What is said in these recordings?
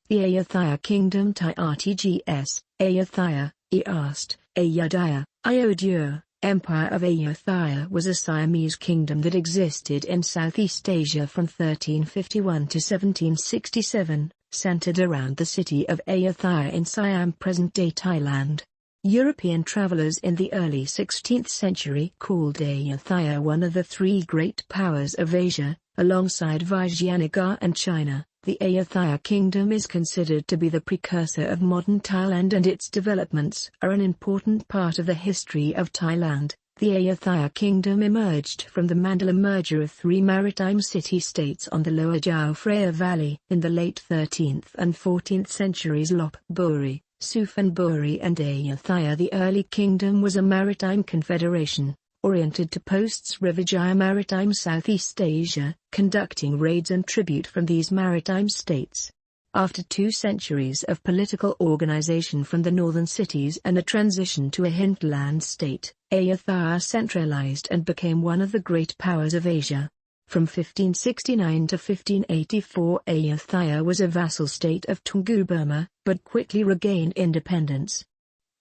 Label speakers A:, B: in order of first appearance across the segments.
A: The Ayutthaya Kingdom Rtgs, Ayutthaya, East, Ayutthaya, Ayodhya, Empire of Ayutthaya was a Siamese kingdom that existed in Southeast Asia from 1351 to 1767, centered around the city of Ayutthaya in Siam, present-day Thailand. European travelers in the early 16th century called Ayutthaya one of the three great powers of Asia, alongside Vijayanagar and China. The Ayutthaya kingdom is considered to be the precursor of modern Thailand, and its developments are an important part of the history of Thailand. The Ayutthaya kingdom emerged from the Mandala merger of three maritime city-states on the lower Chao Phraya Valley. In the late 13th and 14th centuries, Lop Buri, Suphanburi and Ayutthaya. The early kingdom was a maritime confederation, oriented to posts Rivijaya Maritime Southeast Asia, conducting raids and tribute from these maritime states. After 2 centuries of political organization from the northern cities and a transition to a hinterland state, Ayutthaya centralized and became one of the great powers of Asia. From 1569 to 1584, Ayutthaya was a vassal state of Toungoo Burma, but quickly regained independence.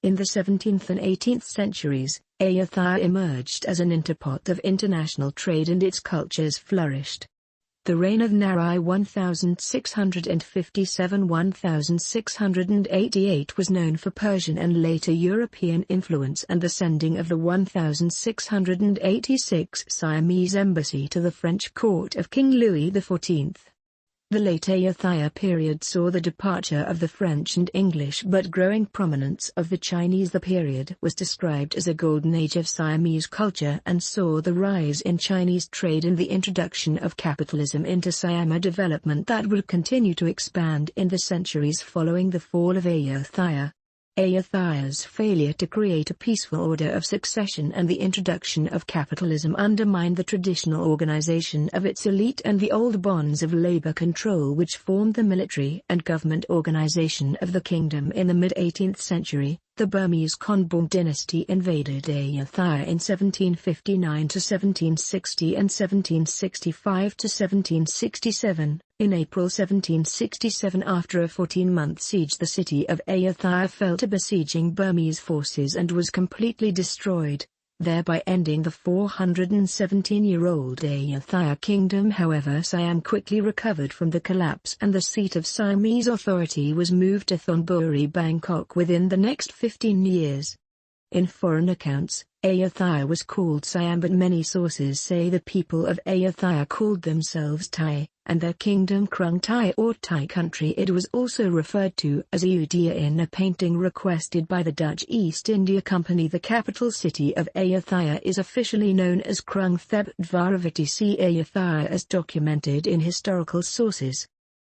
A: In the 17th and 18th centuries, Ayutthaya emerged as an interpot of international trade and its cultures flourished. The reign of Narai 1657–1688 was known for Persian and later European influence and the sending of the 1686 Siamese embassy to the French court of King Louis XIV. The late Ayutthaya period saw the departure of the French and English but growing prominence of the Chinese. The period was described as a golden age of Siamese culture and saw the rise in Chinese trade and the introduction of capitalism into Siam, a development that would continue to expand in the centuries following the fall of Ayutthaya. Ayutthaya's failure to create a peaceful order of succession and the introduction of capitalism undermined the traditional organization of its elite and the old bonds of labor control which formed the military and government organization of the kingdom. In the mid-18th century, the Burmese Konbaung dynasty invaded Ayutthaya in 1759–1760 and 1765–1767. In April 1767, after a 14-month siege, the city of Ayutthaya fell to besieging Burmese forces and was completely destroyed, thereby ending the 417-year-old Ayutthaya kingdom. However, Siam quickly recovered from the collapse and the seat of Siamese authority was moved to Thonburi, Bangkok within the next 15 years. In foreign accounts, Ayutthaya was called Siam, but many sources say the people of Ayutthaya called themselves Thai, and their kingdom Krung Thai or Thai country. It was also referred to as Ayutthaya in a painting requested by the Dutch East India Company. The capital city of Ayutthaya is officially known as Krung Thep Dvaravati. See Ayutthaya as documented in historical sources.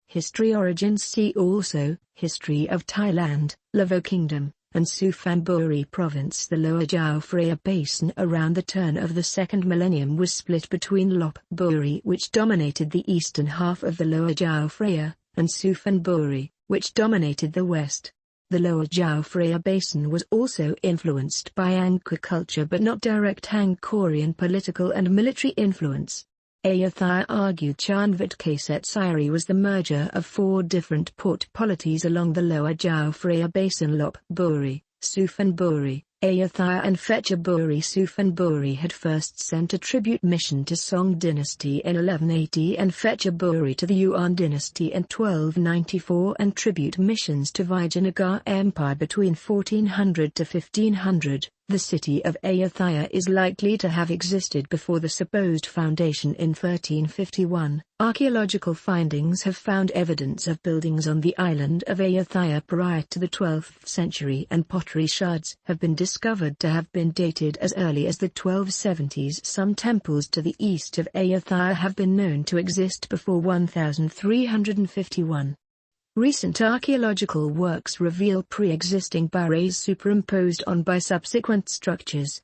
A: History. Origins. See also History of Thailand, Lavo Kingdom, and Suphanburi Province. The lower Chao Phraya Basin around the turn of the second millennium was split between Lop Buri, which dominated the eastern half of the lower Chao Phraya, and Suphanburi, which dominated the west. The lower Chao Phraya Basin was also influenced by Angkor culture but not direct Angkorian political and military influence. Ayutthaya argued Chanvat Kaset Siri was the merger of 4 different port polities along the lower Chao Phraya Basin. Lop Buri, Suphanburi, Ayutthaya and Phetchaburi. Suphanburi had first sent a tribute mission to Song dynasty in 1180 and Phetchaburi to the Yuan dynasty in 1294, and tribute missions to Vijayanagar Empire between 1400 to 1500. The city of Ayutthaya is likely to have existed before the supposed foundation in 1351. Archaeological findings have found evidence of buildings on the island of Ayutthaya prior to the 12th century, and pottery shards have been discovered to have been dated as early as the 1270s. Some temples to the east of Ayutthaya have been known to exist before 1351. Recent archaeological works reveal pre-existing barays superimposed on by subsequent structures.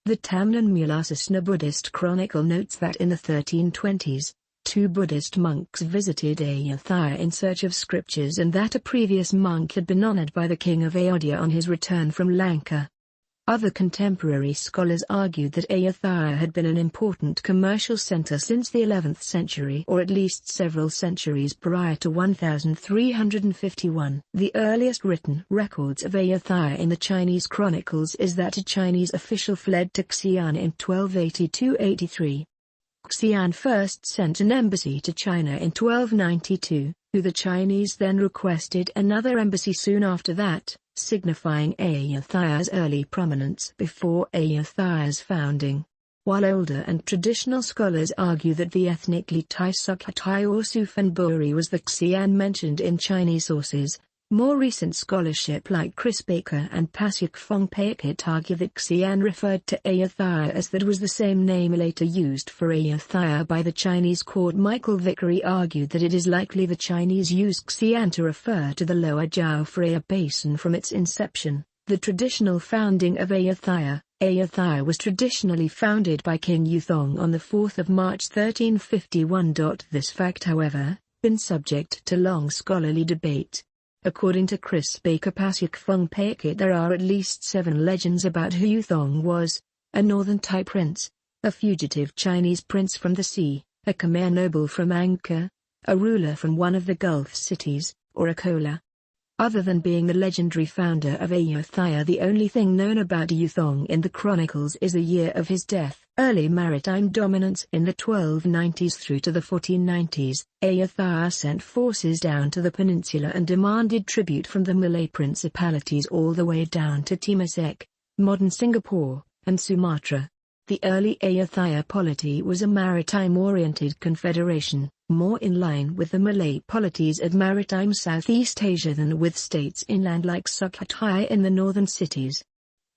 A: The Tamnan Mulasasana Buddhist Chronicle notes that in the 1320s, 2 Buddhist monks visited Ayutthaya in search of scriptures and that a previous monk had been honored by the king of Ayodhya on his return from Lanka. Other contemporary scholars argued that Ayutthaya had been an important commercial center since the 11th century or at least several centuries prior to 1351. The earliest written records of Ayutthaya in the Chinese chronicles is that a Chinese official fled to Xi'an in 1282-83. Xi'an first sent an embassy to China in 1292, who the Chinese then requested another embassy soon after that, signifying Ayutthaya's early prominence before Ayutthaya's founding. While older and traditional scholars argue that the ethnically Thai Sukhothai or Suphanburi was the Xi'an mentioned in Chinese sources, more recent scholarship like Chris Baker and Pasyuk Phongpaekit argue that Xi'an referred to Ayutthaya as that was the same name later used for Ayutthaya by the Chinese court. Michael Vickery argued that it is likely the Chinese used Xi'an to refer to the lower Jiao Phraya basin from its inception. The traditional founding of Ayutthaya. Ayutthaya was traditionally founded by King Yuzong on the 4th of March 1351. This fact, however, been subject to long scholarly debate. According to Chris Baker Pasyuk Phongpaekit, there are at least 7 legends about who Yuzong was: a northern Thai prince, a fugitive Chinese prince from the sea, a Khmer noble from Angkor, a ruler from one of the Gulf cities, or a Kola. Other than being the legendary founder of Ayutthaya, the only thing known about Yuzong in the chronicles is the year of his death. Early maritime dominance in the 1290s through to the 1490s, Ayutthaya sent forces down to the peninsula and demanded tribute from the Malay principalities all the way down to Timor-Leste, modern Singapore, and Sumatra. The early Ayutthaya polity was a maritime-oriented confederation, more in line with the Malay polities of maritime Southeast Asia than with states inland like Sukhothai in the northern cities.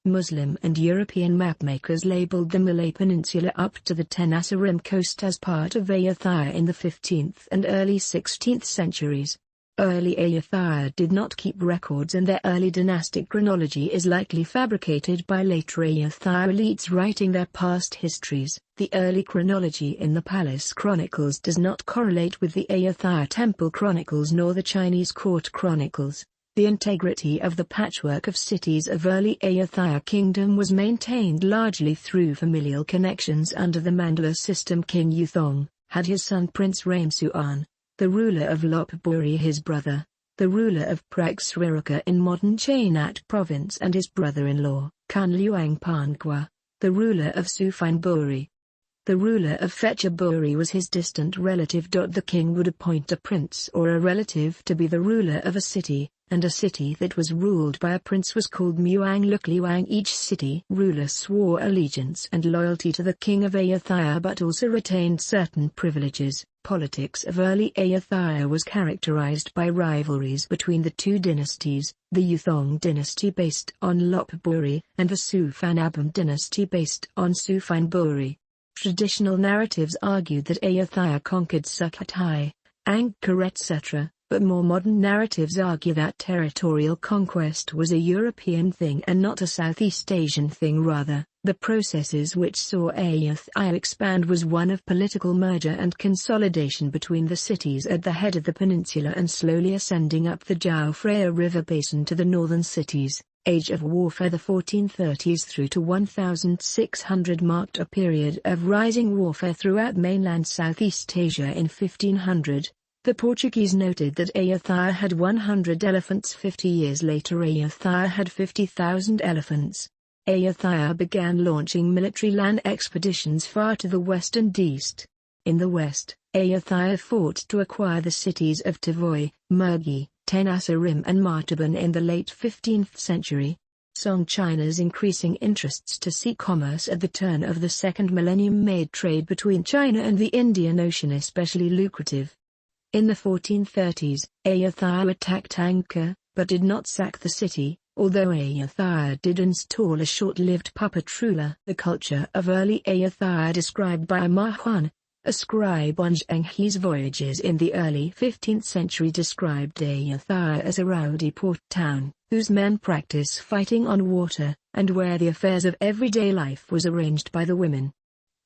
A: Muslim and European mapmakers labeled the Malay Peninsula up to the Tenasserim coast as part of Ayutthaya in the 15th and early 16th centuries. Early Ayutthaya did not keep records, and their early dynastic chronology is likely fabricated by later Ayutthaya elites writing their past histories. The early chronology in the Palace Chronicles does not correlate with the Ayutthaya Temple Chronicles nor the Chinese Court Chronicles. The integrity of the patchwork of cities of early Ayutthaya kingdom was maintained largely through familial connections under the Mandala system. King Yuzong had his son Prince Ramsuan, the ruler of Lopburi, his brother, the ruler of Praxariraka in modern Chainat province, and his brother-in-law, Kun Luang Pangwa, the ruler of Suphanburi. The ruler of Phetchaburi was his distant relative. The king would appoint a prince or a relative to be the ruler of a city, and a city that was ruled by a prince was called Muang Luk Luang. Each city ruler swore allegiance and loyalty to the king of Ayutthaya but also retained certain privileges. Politics of early Ayutthaya was characterized by rivalries between the two dynasties, the Yuzong dynasty based on Lopburi, and the Suphanabum dynasty based on Suphanburi. Traditional narratives argued that Ayutthaya conquered Sukhothai, Angkor etc., but more modern narratives argue that territorial conquest was a European thing and not a Southeast Asian thing. Rather, the processes which saw Ayutthaya expand was one of political merger and consolidation between the cities at the head of the peninsula and slowly ascending up the Jiao Phraya River basin to the northern cities. Age of warfare. The 1430s through to 1600 marked a period of rising warfare throughout mainland Southeast Asia. In 1500, the Portuguese noted that Ayutthaya had 100 elephants. 50 years later, Ayutthaya had 50,000 elephants. Ayutthaya began launching military land expeditions far to the west and east. In the west, Ayutthaya fought to acquire the cities of Tavoy, Mergui, Tenasserim and Martaban in the late 15th century. Song China's increasing interests to sea commerce at the turn of the second millennium made trade between China and the Indian Ocean especially lucrative. In the 1430s, Ayutthaya attacked Angkor, but did not sack the city, although Ayutthaya did install a short-lived puppet ruler. The culture of early Ayutthaya described by Ma Huan, a scribe on Zheng He's voyages in the early 15th century, described Ayutthaya as a rowdy port town, whose men practice fighting on water, and where the affairs of everyday life was arranged by the women.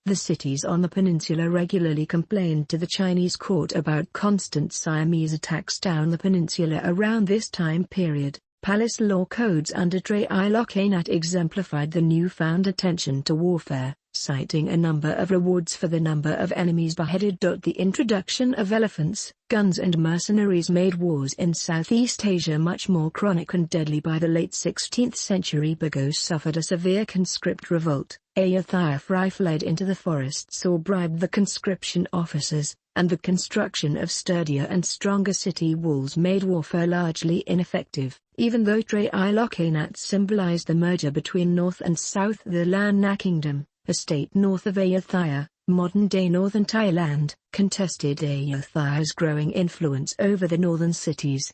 A: The cities on the peninsula regularly complained to the Chinese court about constant Siamese attacks down the peninsula around this time period. Palace law codes under Trailokanat exemplified the newfound attention to warfare, citing a number of rewards for the number of enemies beheaded. The introduction of elephants, guns and mercenaries made wars in Southeast Asia much more chronic and deadly. By the late 16th century, Bagos suffered a severe conscript revolt. Ayutthaya fled into the forests or bribed the conscription officers, and the construction of sturdier and stronger city walls made warfare largely ineffective. Even though Trailokanat symbolized the merger between North and South, the Lanna Kingdom, a state north of Ayutthaya, modern-day northern Thailand, contested Ayutthaya's growing influence over the northern cities.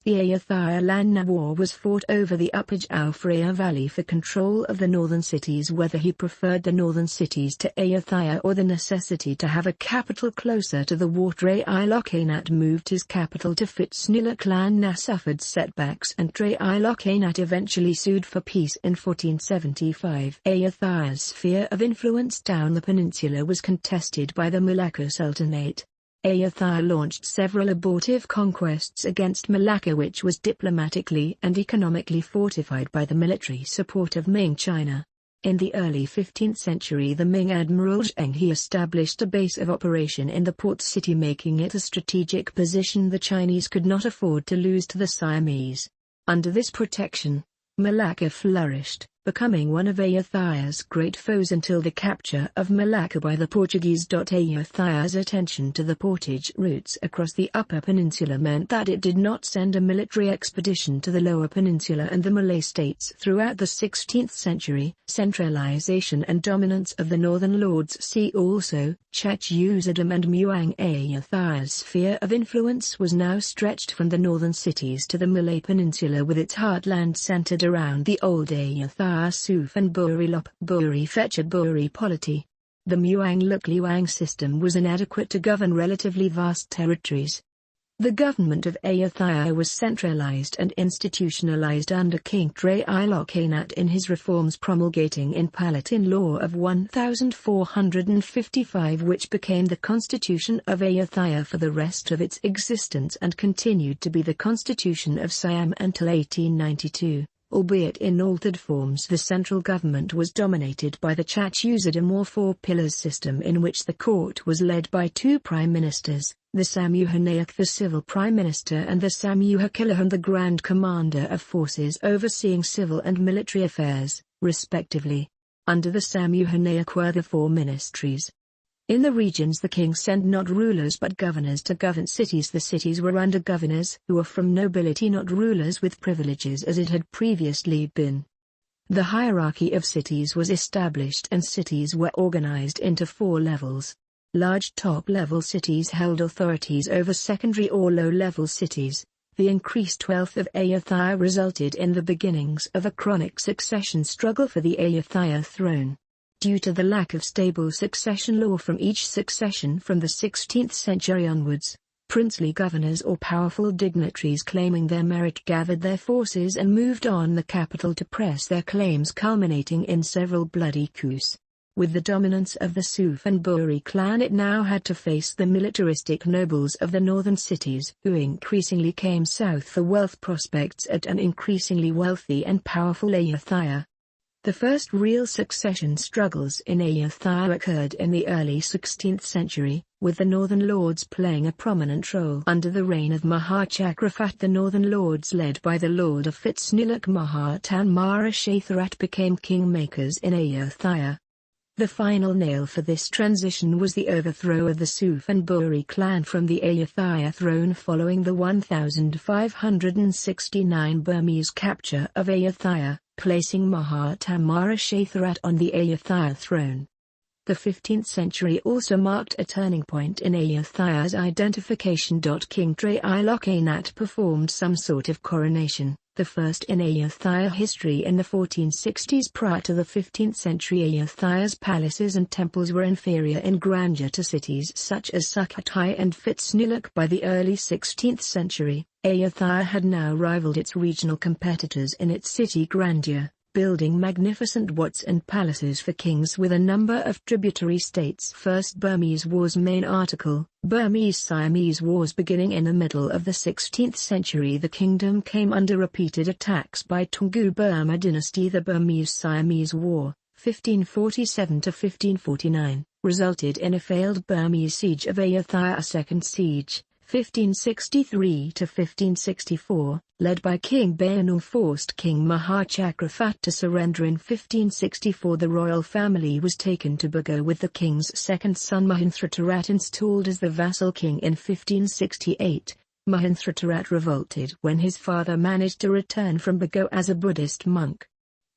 A: The Ayutthaya-Lanna War was fought over the upper Jauphaya Valley for control of the northern cities. Whether he preferred the northern cities to Ayutthaya or the necessity to have a capital closer to the war, Trailokanat moved his capital to Phitsanulok. Lanna suffered setbacks and Trailokanat eventually sued for peace in 1475. Ayutthaya's sphere of influence down the peninsula was contested by the Malacca Sultanate. Ayutthaya launched several abortive conquests against Malacca, which was diplomatically and economically fortified by the military support of Ming China. In the early 15th century, the Ming admiral Zheng He established a base of operation in the port city, making it a strategic position the Chinese could not afford to lose to the Siamese. Under this protection, Malacca flourished, becoming one of Ayutthaya's great foes until the capture of Malacca by the Portuguese. Ayutthaya's attention to the portage routes across the Upper Peninsula meant that it did not send a military expedition to the Lower Peninsula and the Malay states. Throughout the 16th century, centralization and dominance of the northern lords, see also Chachuzadam and Muang. Ayutthaya's sphere of influence was now stretched from the northern cities to the Malay Peninsula, with its heartland centered around the old Ayutthaya Suf and Buri Lop Buri Fetched Buri polity. The Muang-Luk-Liuang system was inadequate to govern relatively vast territories. The government of Ayutthaya was centralized and institutionalized under King Trailokanat in his reforms, promulgating in Palatine Law of 1455, which became the constitution of Ayutthaya for the rest of its existence and continued to be the constitution of Siam until 1892. Albeit in altered forms, the central government was dominated by the Chachuzadam or Four Pillars system, in which the court was led by two prime ministers, the Samuhanayak, the civil prime minister, and the Samuhakilahan, the grand commander of forces overseeing civil and military affairs, respectively. Under the Samuhanayak were the four ministries. In the regions, the king sent not rulers but governors to govern cities. The cities were under governors who were from nobility, not rulers with privileges as it had previously been. The hierarchy of cities was established and cities were organized into four levels. Large top-level cities held authorities over secondary or low-level cities. The increased wealth of Ayutthaya resulted in the beginnings of a chronic succession struggle for the Ayutthaya throne. Due to the lack of stable succession law from each succession from the 16th century onwards, princely governors or powerful dignitaries claiming their merit gathered their forces and moved on the capital to press their claims, culminating in several bloody coups. With the dominance of the Suf and Buri clan, it now had to face the militaristic nobles of the northern cities, who increasingly came south for wealth prospects at an increasingly wealthy and powerful Ayutthaya. The first real succession struggles in Ayutthaya occurred in the early 16th century, with the northern lords playing a prominent role. Under the reign of Mahachakraphat, the northern lords led by the lord of Phitsanulok Mahatamara Shatharat became kingmakers in Ayutthaya. The final nail for this transition was the overthrow of the Suf and Buri clan from the Ayutthaya throne following the 1569 Burmese capture of Ayutthaya, placing Mahatamara Shatharat on the Ayutthaya throne. The 15th century also marked a turning point in Ayutthaya's identification. King Trailokanat performed some sort of coronation, the first in Ayutthaya history in the 1460s. Prior to the 15th century, Ayutthaya's palaces and temples were inferior in grandeur to cities such as Sukhothai and Phitsanulok. By the early 16th century, Ayutthaya had now rivaled its regional competitors in its city grandeur, building magnificent wats and palaces for kings with a number of tributary states. First Burmese Wars. Main article, Burmese-Siamese Wars. Beginning in the middle of the 16th century, the kingdom came under repeated attacks by Toungoo Burma dynasty. The Burmese-Siamese War, 1547–1549, resulted in a failed Burmese siege of Ayutthaya. A second siege, 1563–1564, led by King Bayanong, forced King Mahachakraphat to surrender. In 1564 the royal family was taken to Bago with the king's second son Mahinthra installed as the vassal king. In 1568, Mahinthra revolted when his father managed to return from Bago as a Buddhist monk.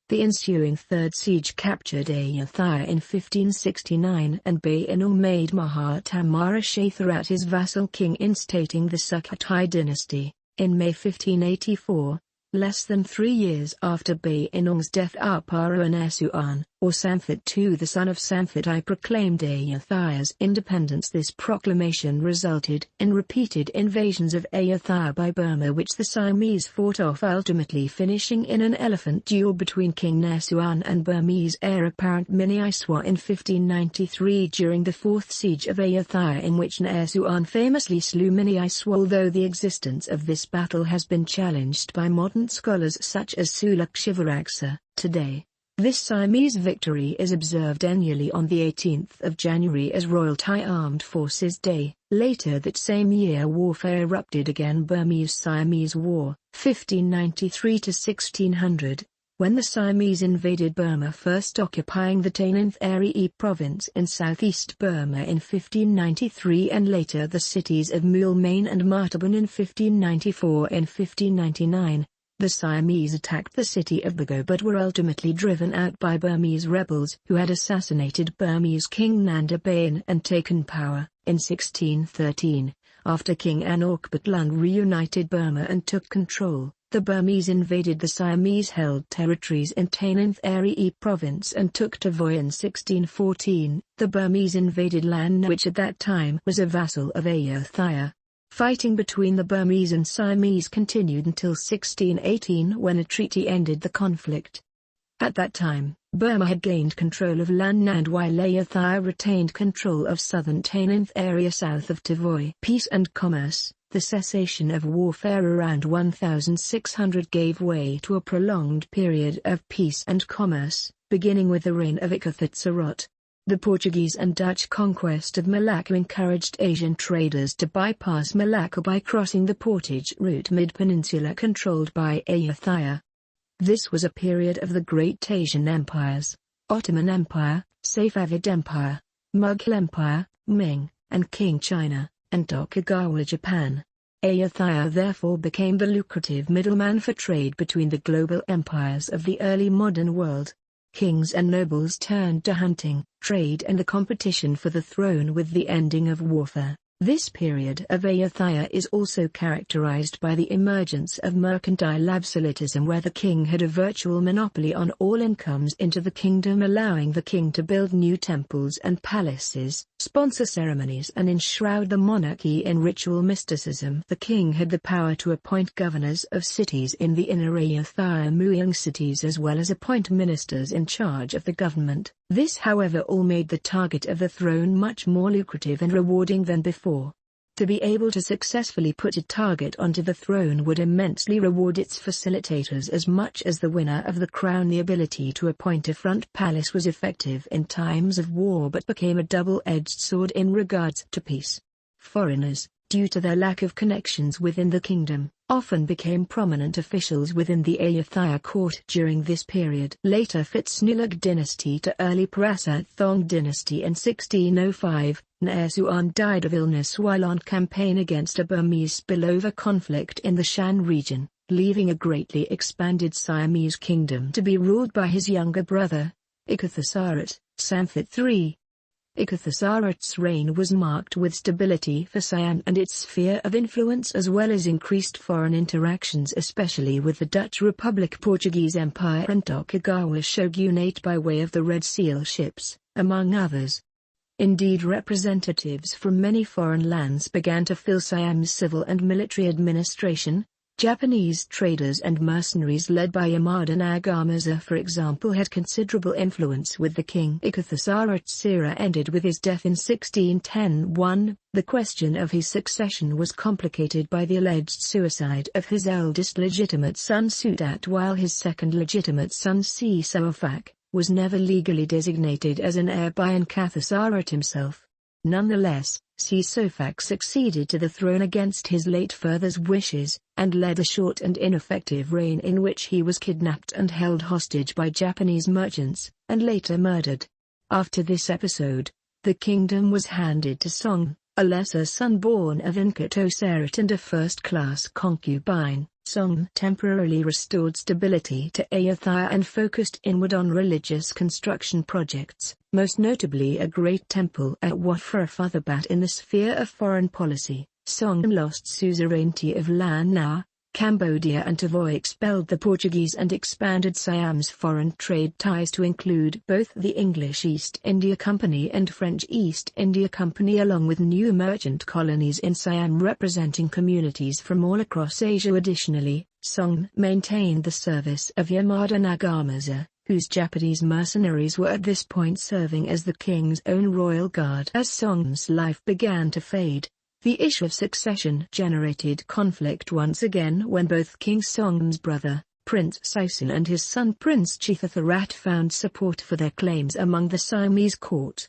A: The ensuing third siege captured Ayutthaya in 1569 and Bayanong made Mahatama Shatharat his vassal king, instating the Sukhothai dynasty. In May 1584, less than 3 years after Bayanong's death, Aparanaisuan, or Samphat II, the son of Samphat I, proclaimed Ayutthaya's independence. This proclamation resulted in repeated invasions of Ayutthaya by Burma, which the Siamese fought off, ultimately finishing in an elephant duel between King Naisuan and Burmese heir apparent Miniaiswa in 1593 during the fourth siege of Ayutthaya, in which Naisuan famously slew Miniaiswa. Although the existence of this battle has been challenged by modern scholars such as Suluk Shivaraksa, today, this Siamese victory is observed annually on the 18th of January as Royal Thai Armed Forces Day. Later that same year warfare erupted again. Burmese-Siamese War, 1593–1600, when the Siamese invaded Burma, first occupying the Tainanth Eri province in southeast Burma in 1593 and later the cities of Moulmein and Martaban in 1594. In 1599, the Siamese attacked the city of Bago but were ultimately driven out by Burmese rebels who had assassinated Burmese King Nanda Bayan and taken power. In 1613, after King Anokpatlun reunited Burma and took control, the Burmese invaded the Siamese-held territories in Tainanth Eri province and took Tavoy. In 1614, the Burmese invaded Lan, which at that time was a vassal of Ayutthaya. Fighting between the Burmese and Siamese continued until 1618, when a treaty ended the conflict. At that time, Burma had gained control of Lan Nand while Ayutthaya retained control of southern Tainanth area south of Tavoy. Peace and commerce. The cessation of warfare around 1600 gave way to a prolonged period of peace and commerce, beginning with the reign of Ayutthaya. The Portuguese and Dutch conquest of Malacca encouraged Asian traders to bypass Malacca by crossing the portage route mid-peninsula controlled by Ayutthaya. This was a period of the Great Asian Empires, Ottoman Empire, Safavid Empire, Mughal Empire, Ming, and Qing China, and Tokugawa Japan. Ayutthaya therefore became the lucrative middleman for trade between the global empires of the early modern world. Kings and nobles turned to hunting, trade and the competition for the throne with the ending of warfare. This period of Ayutthaya is also characterized by the emergence of mercantile absolutism, where the king had a virtual monopoly on all incomes into the kingdom, allowing the king to build new temples and palaces, sponsor ceremonies and enshroud the monarchy in ritual mysticism. The king had the power to appoint governors of cities in the inner Ayutthaya Muyang cities as well as appoint ministers in charge of the government. This, however, all made the target of the throne much more lucrative and rewarding than before. To be able to successfully put a target onto the throne would immensely reward its facilitators as much as the winner of the crown. The ability to appoint a front palace was effective in times of war but became a double-edged sword in regards to peace. Foreigners, due to their lack of connections within the kingdom, often became prominent officials within the Ayutthaya court during this period. Later Phitsanulok dynasty to early Prasat Thong dynasty in 1605, Naisuan died of illness while on campaign against a Burmese spillover conflict in the Shan region, leaving a greatly expanded Siamese kingdom to be ruled by his younger brother, Ayutthaya, Samphat III. Ayutthya's reign was marked with stability for Siam and its sphere of influence as well as increased foreign interactions, especially with the Dutch Republic, Portuguese Empire and Tokugawa Shogunate by way of the Red Seal ships, among others. Indeed, representatives from many foreign lands began to fill Siam's civil and military administration, Japanese traders and mercenaries led by Yamada Nagamasa, for example, had considerable influence with the king. Ayutthhaya's era ended with his death in 1610. The question of his succession was complicated by the alleged suicide of his eldest legitimate son Sudat, while his second legitimate son Sisawafak was never legally designated as an heir by Ayutthaya himself. Nonetheless, Sisawafak succeeded to the throne against his late father's wishes, and led a short and ineffective reign in which he was kidnapped and held hostage by Japanese merchants, and later murdered. After this episode, the kingdom was handed to Song, a lesser son born of Ayutthaya and a first-class concubine. Song temporarily restored stability to Ayutthaya and focused inward on religious construction projects, most notably a great temple at Wat Phra Phuthabat. In the sphere of foreign policy, Song lost suzerainty of Lanna, Cambodia, and Tavoy expelled the Portuguese and expanded Siam's foreign trade ties to include both the English East India Company and French East India Company, along with new merchant colonies in Siam representing communities from all across Asia. Additionally, Song maintained the service of Yamada Nagamasa, whose Japanese mercenaries were at this point serving as the king's own royal guard. As Song's life began to fade, the issue of succession generated conflict once again when both King Song's brother, Prince Saisan, and his son Prince Chithatharat found support for their claims among the Siamese court.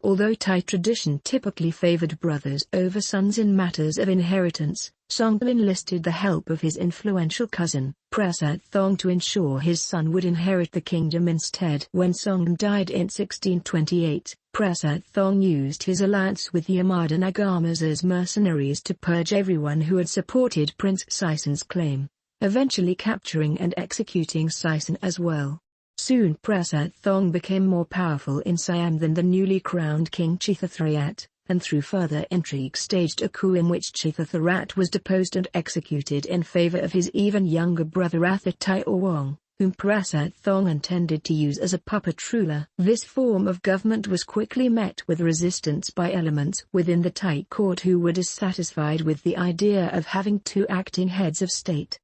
A: Although Thai tradition typically favored brothers over sons in matters of inheritance, Song enlisted the help of his influential cousin, Prasat Thong, to ensure his son would inherit the kingdom instead. When Song died in 1628, Prasat Thong used his alliance with Yamada Nagamasa's mercenaries to purge everyone who had supported Prince Saisan's claim, eventually capturing and executing Saisan as well. Soon Prasat Thong became more powerful in Siam than the newly crowned King Chithatharat, and through further intrigue staged a coup in which Chithatharat was deposed and executed in favor of his even younger brother Ayutthaya Wong, whom Prasat Thong intended to use as a puppet ruler. This form of government was quickly met with resistance by elements within the Thai court who were dissatisfied with the idea of having two acting heads of state.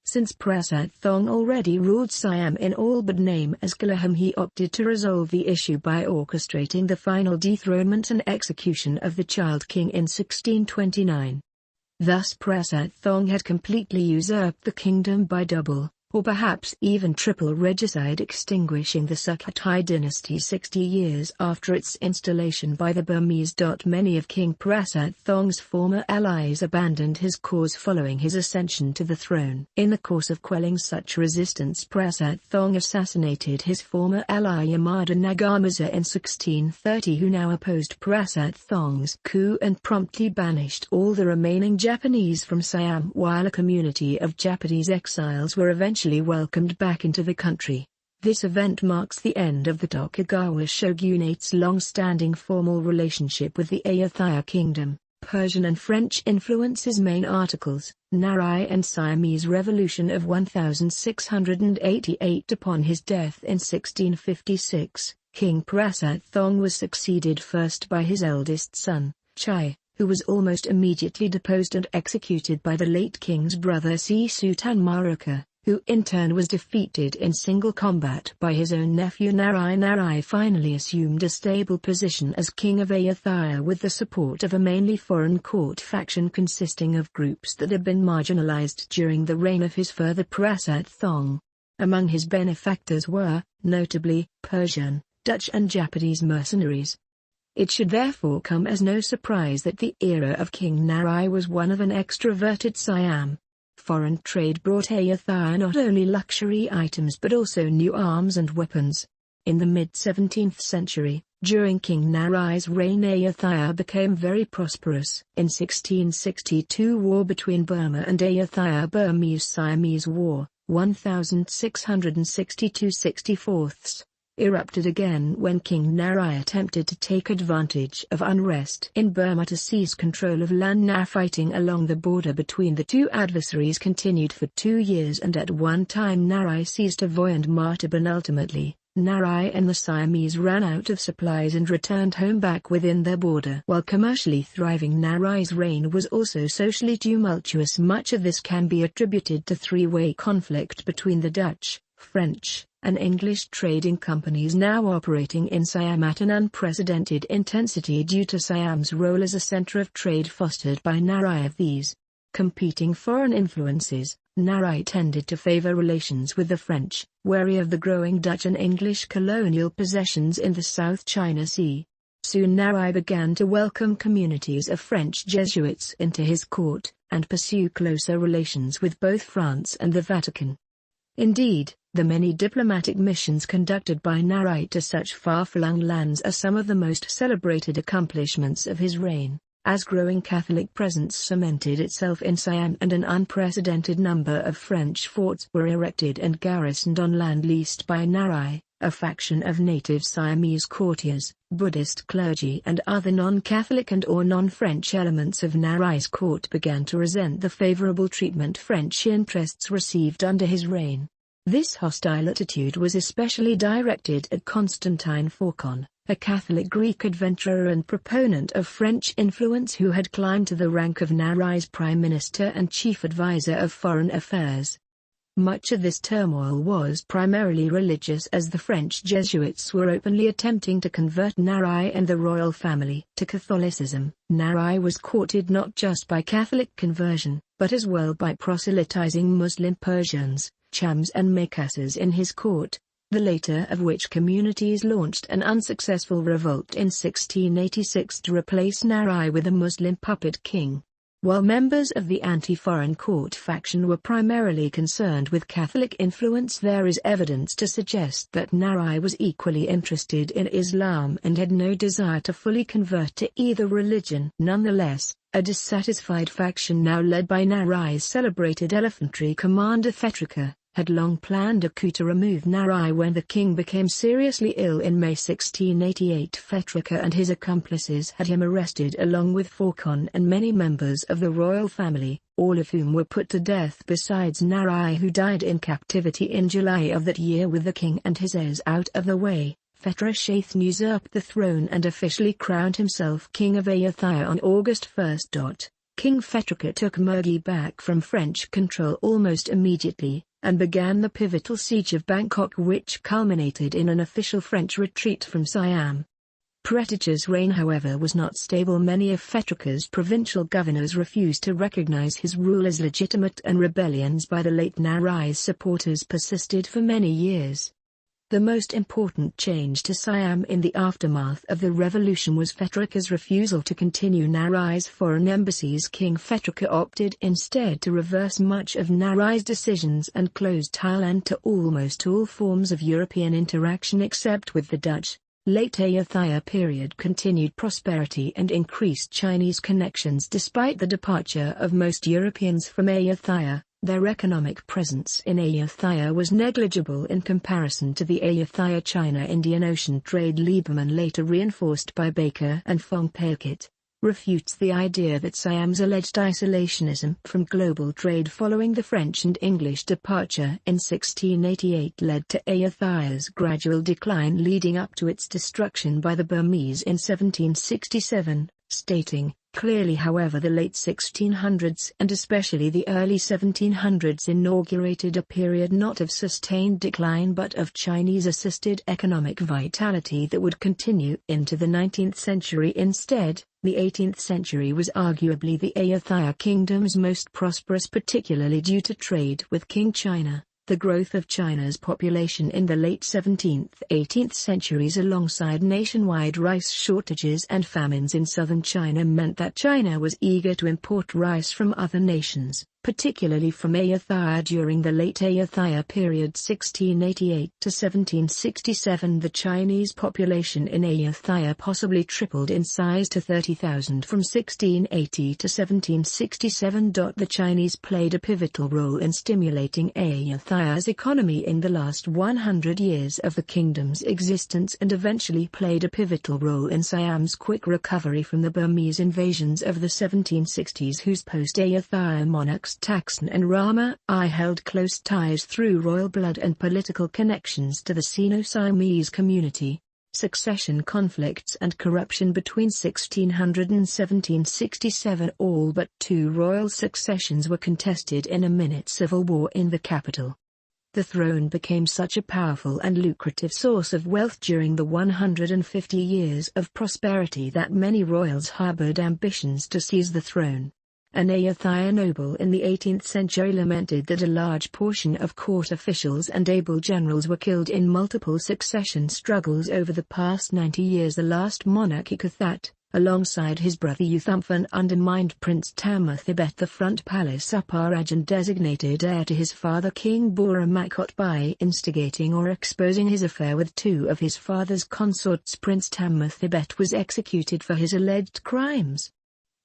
A: Since Prasat Thong already ruled Siam in all but name as Kalaham, he opted to resolve the issue by orchestrating the final dethronement and execution of the child king in 1629. Thus Prasat Thong had completely usurped the kingdom by double, or perhaps even triple regicide, extinguishing the Sukhothai dynasty 60 years after its installation by the Burmese. Many of King Prasat Thong's former allies abandoned his cause following his ascension to the throne. In the course of quelling such resistance, Prasat Thong assassinated his former ally Yamada Nagamasa in 1630, who now opposed Prasat Thong's coup and promptly banished all the remaining Japanese from Siam, while a community of Japanese exiles were eventually welcomed back into the country. This event marks the end of the Tokugawa shogunate's long-standing formal relationship with the Ayutthaya kingdom. Persian and French influences. Main articles: Narai and Siamese Revolution of 1688. Upon his death in 1656, King Prasat Thong was succeeded first by his eldest son, Chai, who was almost immediately deposed and executed by the late king's brother Sisutan Maraka, who in turn was defeated in single combat by his own nephew Narai. Narai finally assumed a stable position as king of Ayutthaya with the support of a mainly foreign court faction consisting of groups that had been marginalized during the reign of his father Prasat Thong. Among his benefactors were, notably, Persian, Dutch and Japanese mercenaries. It should therefore come as no surprise that the era of King Narai was one of an extroverted Siam. Foreign trade brought Ayutthaya not only luxury items but also new arms and weapons. In the mid-17th century, during King Narai's reign, Ayutthaya became very prosperous. In 1662, war between Burma and Ayutthaya, Burmese-Siamese War, 1662-64, erupted again when King Narai attempted to take advantage of unrest in Burma to seize control of Lanna. Fighting along the border between the two adversaries continued for 2 years, and at one time Narai seized Tavoy and Martaban. Ultimately, Narai and the Siamese ran out of supplies and returned home back within their border. While commercially thriving, Narai's reign was also socially tumultuous. Much of this can be attributed to three-way conflict between the Dutch, French, and English trading companies now operating in Siam at an unprecedented intensity due to Siam's role as a center of trade fostered by Narai. Of these competing foreign influences, Narai tended to favor relations with the French, wary of the growing Dutch and English colonial possessions in the South China Sea. Soon Narai began to welcome communities of French Jesuits into his court, and pursue closer relations with both France and the Vatican. Indeed, the many diplomatic missions conducted by Narai to such far-flung lands are some of the most celebrated accomplishments of his reign, as growing Catholic presence cemented itself in Siam and an unprecedented number of French forts were erected and garrisoned on land leased by Narai. A faction of native Siamese courtiers, Buddhist clergy and other non-Catholic and or non-French elements of Narai's court began to resent the favorable treatment French interests received under his reign. This hostile attitude was especially directed at Constantine Phorcon, a Catholic Greek adventurer and proponent of French influence who had climbed to the rank of Narai's prime minister and chief advisor of foreign affairs. Much of this turmoil was primarily religious, as the French Jesuits were openly attempting to convert Narai and the royal family to Catholicism. Narai was courted not just by Catholic conversion, but as well by proselytizing Muslim Persians, Chams and Makassars in his court, the later of which communities launched an unsuccessful revolt in 1686 to replace Narai with a Muslim puppet king. While members of the anti-foreign court faction were primarily concerned with Catholic influence, there is evidence to suggest that Narai was equally interested in Islam and had no desire to fully convert to either religion. Nonetheless, a dissatisfied faction now led by Narai's celebrated elephantry commander Phetrika, had long planned a coup to remove Narai when the king became seriously ill in May 1688. Phetrika and his accomplices had him arrested along with Phorcon and many members of the royal family, all of whom were put to death besides Narai, who died in captivity in July of that year. With the king and his heirs out of the way, Phetrika usurped the throne and officially crowned himself king of Ayutthaya on August 1. King Phetrika took Mergui back from French control almost immediately, and began the pivotal siege of Bangkok, which culminated in an official French retreat from Siam. Phetrika's reign, however, was not stable. Many of Phetrika's provincial governors refused to recognize his rule as legitimate, and rebellions by the late Narai's supporters persisted for many years. The most important change to Siam in the aftermath of the revolution was Phetrika's refusal to continue Narai's foreign embassies. King Phetrika opted instead to reverse much of Narai's decisions and closed Thailand to almost all forms of European interaction except with the Dutch. Late Ayutthaya period continued prosperity and increased Chinese connections despite the departure of most Europeans from Ayutthaya. Their economic presence in Ayutthaya was negligible in comparison to the Ayutthaya-China-Indian Ocean trade. Lieberman, later reinforced by Baker and Fong-Paekit, refutes the idea that Siam's alleged isolationism from global trade following the French and English departure in 1688 led to Ayutthaya's gradual decline, leading up to its destruction by the Burmese in 1767, stating, clearly, however, the late 1600s and especially the early 1700s inaugurated a period not of sustained decline but of Chinese-assisted economic vitality that would continue into the 19th century. Instead, the 18th century was arguably the Ayutthaya kingdom's most prosperous, particularly due to trade with King China. The growth of China's population in the late 17th–18th centuries alongside nationwide rice shortages and famines in southern China meant that China was eager to import rice from other nations, particularly from Ayutthaya. During the late Ayutthaya period 1688 to 1767, the Chinese population in Ayutthaya possibly tripled in size to 30,000 from 1680 to 1767. The Chinese played a pivotal role in stimulating Ayutthaya's economy in the last 100 years of the kingdom's existence and eventually played a pivotal role in Siam's quick recovery from the Burmese invasions of the 1760s, whose post-Ayutthaya monarchs Taksin and Rama I held close ties through royal blood and political connections to the Sino-Siamese community. Succession conflicts and corruption between 1600 and 1767. All but 2 royal successions were contested in a minute civil war in the capital. The throne became such a powerful and lucrative source of wealth during the 150 years of prosperity that many royals harbored ambitions to seize the throne. An Ayutthaya noble in the 18th century lamented that a large portion of court officials and able generals were killed in multiple succession struggles over the past 90 years. The last monarch Ayutthaya, alongside his brother Ayutthaya, undermined Prince Tamerthibet the Front Palace Uparaj and designated heir to his father King Buramakot by instigating or exposing his affair with 2 of his father's consorts. Prince Tamerthibet was executed for his alleged crimes.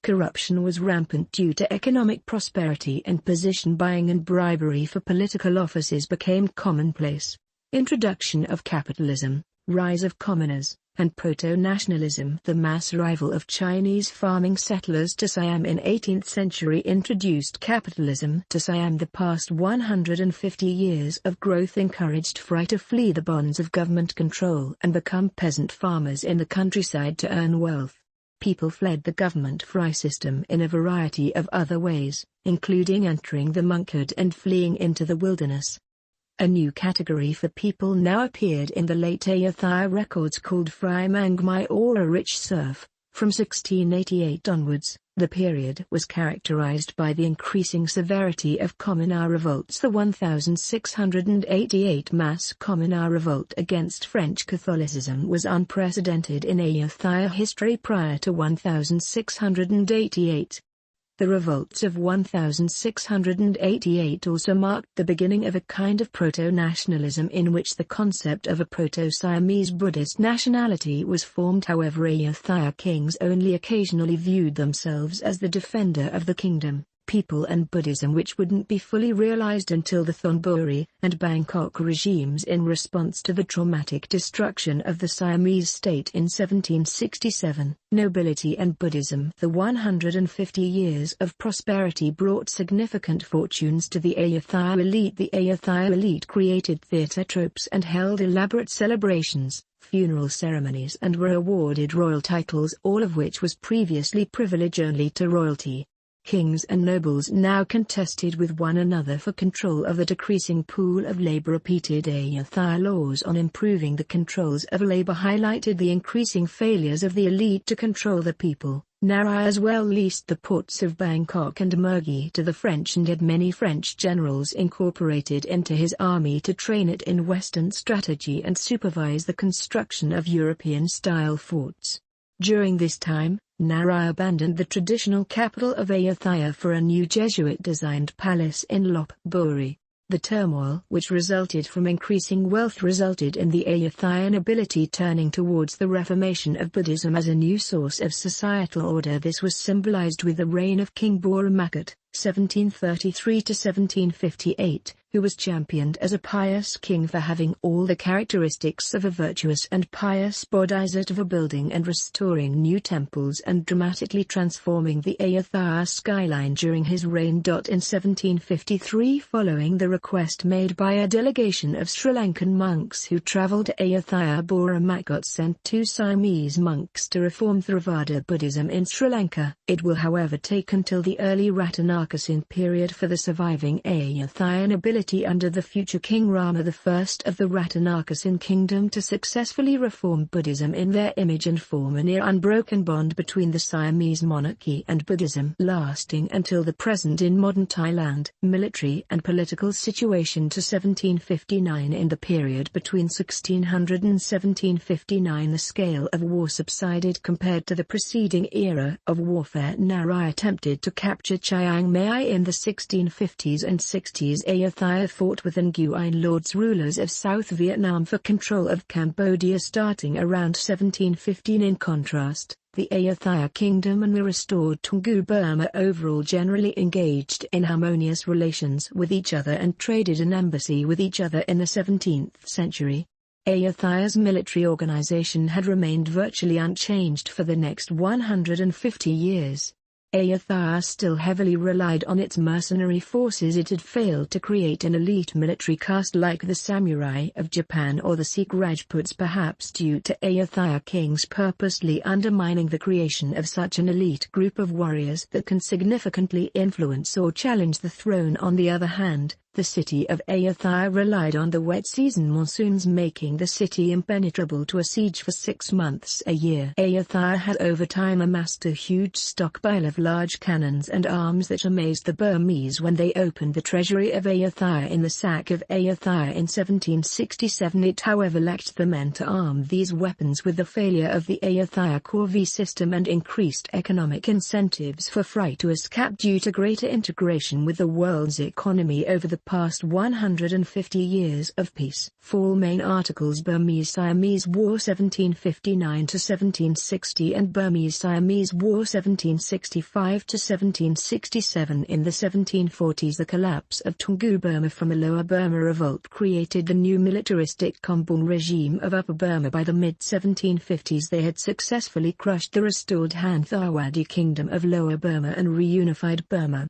A: Corruption was rampant due to economic prosperity, and position buying and bribery for political offices became commonplace. Introduction of capitalism, rise of commoners, and proto-nationalism. The mass arrival of Chinese farming settlers to Siam in 18th century introduced capitalism to Siam. The past 150 years of growth encouraged Fry to flee the bonds of government control and become peasant farmers in the countryside to earn wealth. People fled the government Fry system in a variety of other ways, including entering the monkhood and fleeing into the wilderness. A new category for people now appeared in the late Ayutthaya records called Fry Mangmai, or a rich serf. From 1688 onwards, the period was characterized by the increasing severity of communal revolts. The 1688 mass communal revolt against French Catholicism was unprecedented in Ayutthaya history prior to 1688. The revolts of 1688 also marked the beginning of a kind of proto-nationalism in which the concept of a proto-Siamese Buddhist nationality was formed. However, Ayutthaya kings only occasionally viewed themselves as the defender of the kingdom, people and Buddhism, which wouldn't be fully realized until the Thonburi and Bangkok regimes in response to the traumatic destruction of the Siamese state in 1767. Nobility and Buddhism. The 150 years of prosperity brought significant fortunes to the Ayutthaya elite. The Ayutthaya elite created theatre tropes and held elaborate celebrations, funeral ceremonies, and were awarded royal titles, all of which was previously privilege only to royalty. Kings and nobles now contested with one another for control of the decreasing pool of labor. Repeated Ayutthaya laws on improving the controls of labor highlighted the increasing failures of the elite to control the people. Nara as well leased the ports of Bangkok and Mergui to the French and had many French generals incorporated into his army to train it in Western strategy and supervise the construction of European-style forts. During this time, Nara abandoned the traditional capital of Ayutthaya for a new Jesuit-designed palace in Lop Buri. The turmoil which resulted from increasing wealth resulted in the Ayutthaya nobility turning towards the reformation of Buddhism as a new source of societal order. This was symbolized with the reign of King Buramakot, 1733–1758, who was championed as a pious king for having all the characteristics of a virtuous and pious bodhisattva, building and restoring new temples and dramatically transforming the Ayutthaya skyline during his reign. In 1753, following the request made by a delegation of Sri Lankan monks who travelled to Ayutthaya, Buramakot sent 2 Siamese monks to reform Theravada Buddhism in Sri Lanka. It will however take until the early Rattanakosin period for the surviving Ayutthaya nobility under the future King Rama I of the Rattanakosin kingdom to successfully reform Buddhism in their image and form a near unbroken bond between the Siamese monarchy and Buddhism, lasting until the present in modern Thailand. Military and political situation to 1759. In the period between 1600 and 1759, the scale of war subsided compared to the preceding era of warfare. Nara attempted to capture Chiang Mai in the 1650s and 60s. Ayutthaya fought with Nguyen lords, rulers of South Vietnam, for control of Cambodia starting around 1715. In contrast, the Ayutthaya kingdom and the restored Toungoo Burma overall generally engaged in harmonious relations with each other and traded an embassy with each other in the 17th century. Ayutthaya's military organization had remained virtually unchanged for the next 150 years. Ayutthaya still heavily relied on its mercenary forces. It had failed to create an elite military caste like the samurai of Japan or the Sikh Rajputs, perhaps due to Ayutthaya kings purposely undermining the creation of such an elite group of warriors that can significantly influence or challenge the throne. On the other hand, the city of Ayutthaya relied on the wet season monsoons, making the city impenetrable to a siege for 6 months a year. Ayutthaya had over time amassed a huge stockpile of large cannons and arms that amazed the Burmese when they opened the treasury of Ayutthaya in the sack of Ayutthaya in 1767. It however lacked the men to arm these weapons. With the failure of the Ayutthaya corvée system and increased economic incentives for freight to escape due to greater integration with the world's economy over the past 150 years of peace. Full main articles: Burmese-Siamese War 1759–1760 and Burmese-Siamese War 1765–1767. In the 1740s, the collapse of Taungoo Burma from a Lower Burma revolt created the new militaristic Kumbung regime of Upper Burma. By the mid-1750s they had successfully crushed the restored Hanthawaddy Kingdom of Lower Burma and reunified Burma.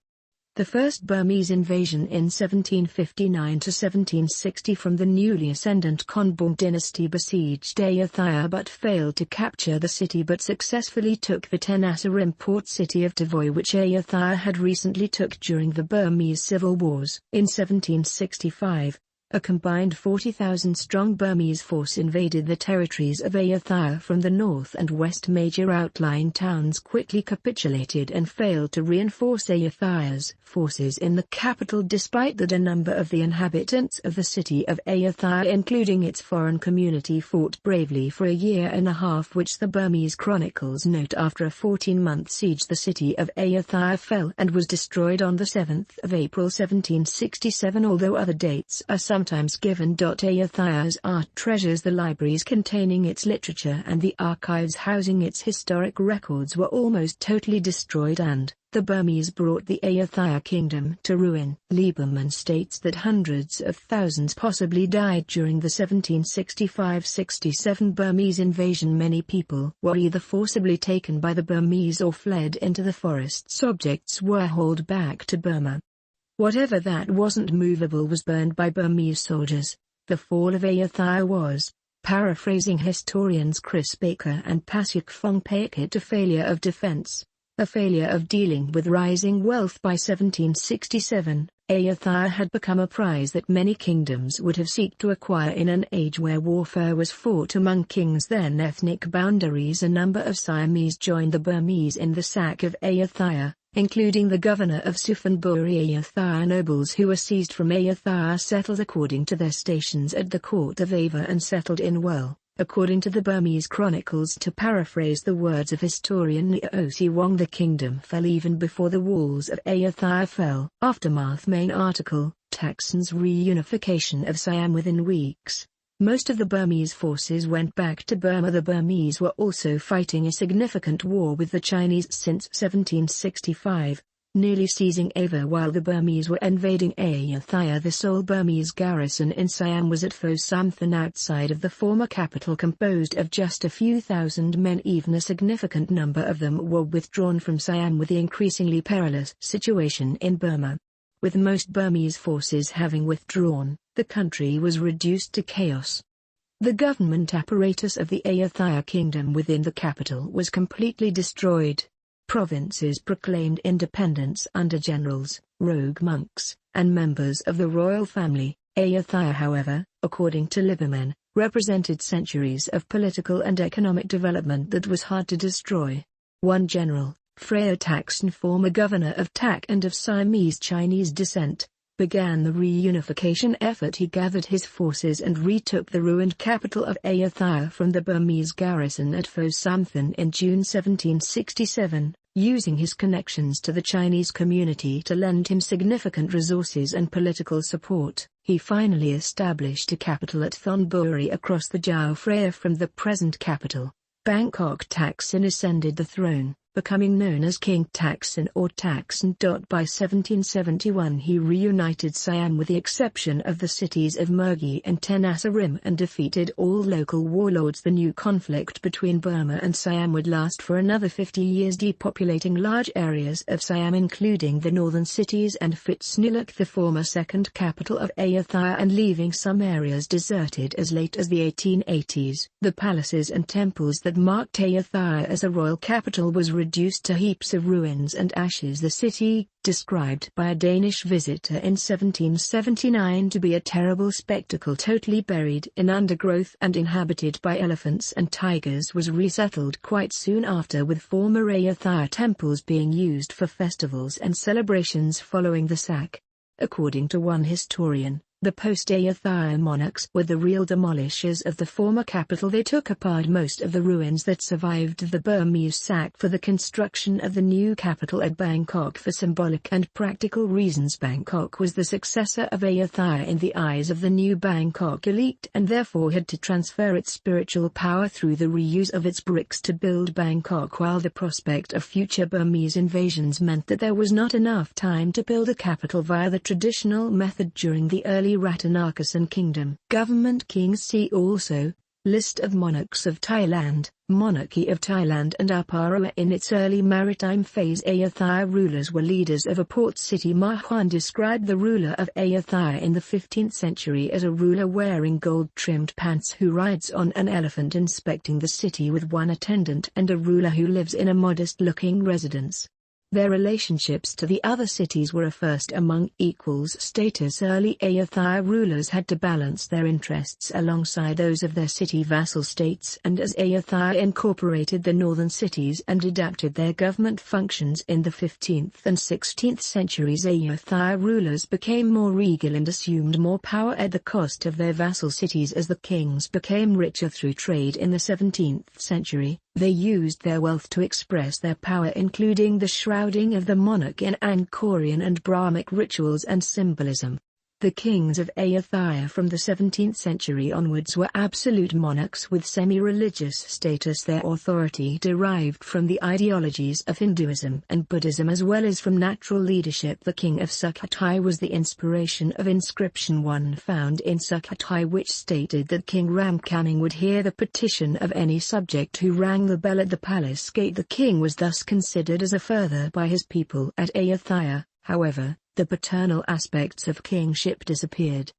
A: The first Burmese invasion in 1759–1760 from the newly ascendant Kumbung dynasty besieged Ayutthaya but failed to capture the city, but successfully took the Tenasserim port city of Tavoy, which Ayutthaya had recently took during the Burmese civil wars. In 1765, a combined 40,000-strong Burmese force invaded the territories of Ayutthaya from the north and west. Major outlying towns quickly capitulated and failed to reinforce Ayutthaya's forces in the capital, despite that a number of the inhabitants of the city of Ayutthaya, including its foreign community, fought bravely for a year and a half, which the Burmese chronicles note. After a 14-month siege, the city of Ayutthaya fell and was destroyed on the 7th of April 1767, although other dates are sometimes given. Ayutthaya's art treasures, the libraries containing its literature and the archives housing its historic records were almost totally destroyed, and the Burmese brought the Ayutthaya kingdom to ruin. Lieberman states that hundreds of thousands possibly died during the 1765–67 Burmese invasion. Many people were either forcibly taken by the Burmese or fled into the forests. Objects were hauled back to Burma. Whatever that wasn't movable was burned by Burmese soldiers. The fall of Ayutthaya was, paraphrasing historians Chris Baker and Pasyuk Phongpakit, a failure of defense, a failure of dealing with rising wealth. By 1767, Ayutthaya had become a prize that many kingdoms would have sought to acquire in an age where warfare was fought among kings. Then ethnic boundaries. A number of Siamese joined the Burmese in the sack of Ayutthaya, including the governor of Suphanburi. Ayutthaya nobles who were seized from Ayutthaya settled according to their stations at the court of Ava and settled in well, according to the Burmese chronicles. To paraphrase the words of historian Nyosi Wong, the kingdom fell even before the walls of Ayutthaya fell. Aftermath. Main article: Thaksin's reunification of Siam. Within weeks, most of the Burmese forces went back to Burma. The Burmese were also fighting a significant war with the Chinese since 1765, nearly seizing Ava while the Burmese were invading Ayutthaya. The sole Burmese garrison in Siam was at Phosamthan, outside of the former capital, composed of just a few thousand men. Even a significant number of them were withdrawn from Siam with the increasingly perilous situation in Burma. With most Burmese forces having withdrawn, the country was reduced to chaos. The government apparatus of the Ayutthaya kingdom within the capital was completely destroyed. Provinces proclaimed independence under generals, rogue monks, and members of the royal family. Ayutthaya, however, according to Lieberman, represented centuries of political and economic development that was hard to destroy. One general, Phra Thaksin, former governor of Tak and of Siamese Chinese descent, began the reunification effort. He gathered his forces and retook the ruined capital of Ayutthaya from the Burmese garrison at Phosamthan in June 1767, using his connections to the Chinese community to lend him significant resources and political support. He finally established a capital at Thonburi across the Chao Phraya from the present capital, Bangkok. Thaksin ascended the throne, becoming known as King Taksin or Taksin. By 1771 he reunited Siam with the exception of the cities of Mergui and Tenasserim and defeated all local warlords. The new conflict between Burma and Siam would last for another 50 years, depopulating large areas of Siam including the northern cities and Phitsanulok, the former second capital of Ayutthaya, and leaving some areas deserted as late as the 1880s. The palaces and temples that marked Ayutthaya as a royal capital was reduced to heaps of ruins and ashes. The city, described by a Danish visitor in 1779 to be a terrible spectacle totally buried in undergrowth and inhabited by elephants and tigers, was resettled quite soon after, with former Ayutthaya temples being used for festivals and celebrations following the sack. According to one historian, the post-Ayutthaya monarchs were the real demolishers of the former capital. They took apart most of the ruins that survived the Burmese sack for the construction of the new capital at Bangkok for symbolic and practical reasons. Bangkok was the successor of Ayutthaya in the eyes of the new Bangkok elite and therefore had to transfer its spiritual power through the reuse of its bricks to build Bangkok, while the prospect of future Burmese invasions meant that there was not enough time to build a capital via the traditional method during the early Rattanakosin Kingdom. Government kings. See also, List of monarchs of Thailand, Monarchy of Thailand and Apara. In its early maritime phase, Ayutthaya rulers were leaders of a port city. Ma Huan described the ruler of Ayutthaya in the 15th century as a ruler wearing gold-trimmed pants who rides on an elephant inspecting the city with one attendant, and a ruler who lives in a modest-looking residence. Their relationships to the other cities were a first among equals status. Early Ayutthaya rulers had to balance their interests alongside those of their city vassal states, and as Ayutthaya incorporated the northern cities and adapted their government functions in the 15th and 16th centuries, Ayutthaya rulers became more regal and assumed more power at the cost of their vassal cities. As the kings became richer through trade in the 17th century, they used their wealth to express their power, including the shrouding of the monarch in Angkorian and Brahmic rituals and symbolism. The kings of Ayutthaya from the 17th century onwards were absolute monarchs with semi-religious status. Their authority derived from the ideologies of Hinduism and Buddhism as well as from natural leadership. The king of Sukhothai was the inspiration of inscription 1 found in Sukhothai, which stated that King Ramkhameng would hear the petition of any subject who rang the bell at the palace gate. The king was thus considered as a father by his people. At Ayutthaya, however, the paternal aspects of kingship disappeared.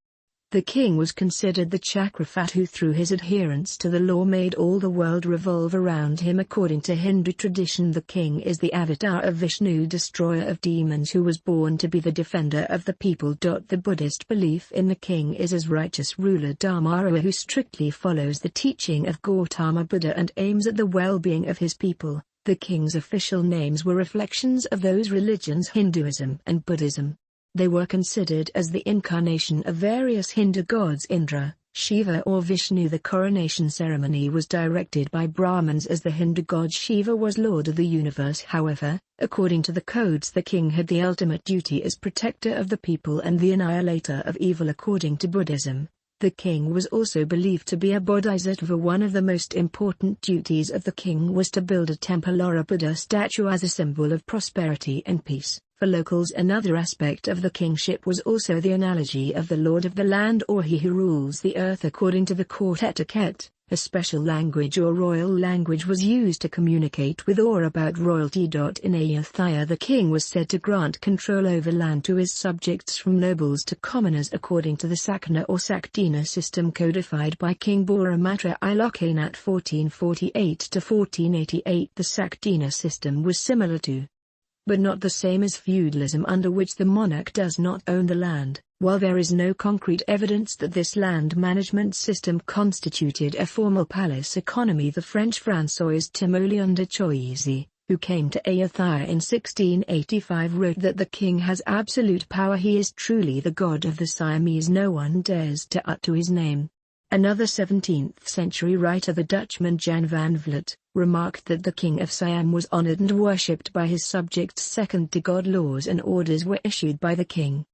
A: The king was considered the Chakravat who through his adherence to the law made all the world revolve around him. According to Hindu tradition, the king is the avatar of Vishnu, destroyer of demons, who was born to be the defender of the people. The Buddhist belief in the king is as righteous ruler Dharmaraja who strictly follows the teaching of Gautama Buddha and aims at the well-being of his people. The king's official names were reflections of those religions, Hinduism and Buddhism. They were considered as the incarnation of various Hindu gods, Indra, Shiva or Vishnu. The coronation ceremony was directed by Brahmins, as the Hindu god Shiva was lord of the universe. However, according to the codes, the king had the ultimate duty as protector of the people and the annihilator of evil. According to Buddhism, the king was also believed to be a bodhisattva. One of the most important duties of the king was to build a temple or a Buddha statue as a symbol of prosperity and peace. For locals, another aspect of the kingship was also the analogy of the lord of the land or he who rules the earth. According to the court etiquette, a special language or royal language was used to communicate with or about royalty. In Ayutthaya, the king was said to grant control over land to his subjects from nobles to commoners. According to the Sakna or Sakdina system codified by King Bauramatra Ilokhanat 1448–1488, the Sakdina system was similar to, but not the same as, feudalism, under which the monarch does not own the land. While there is no concrete evidence that this land management system constituted a formal palace economy, the French François Timoleon de Choisy, who came to Ayutthaya in 1685, wrote that the king has absolute power. He is truly the god of the Siamese. No one dares to utter his name. Another 17th-century writer, the Dutchman Jan van Vliet, remarked that the king of Siam was honored and worshipped by his subjects. Second to God, laws and orders were issued by the king.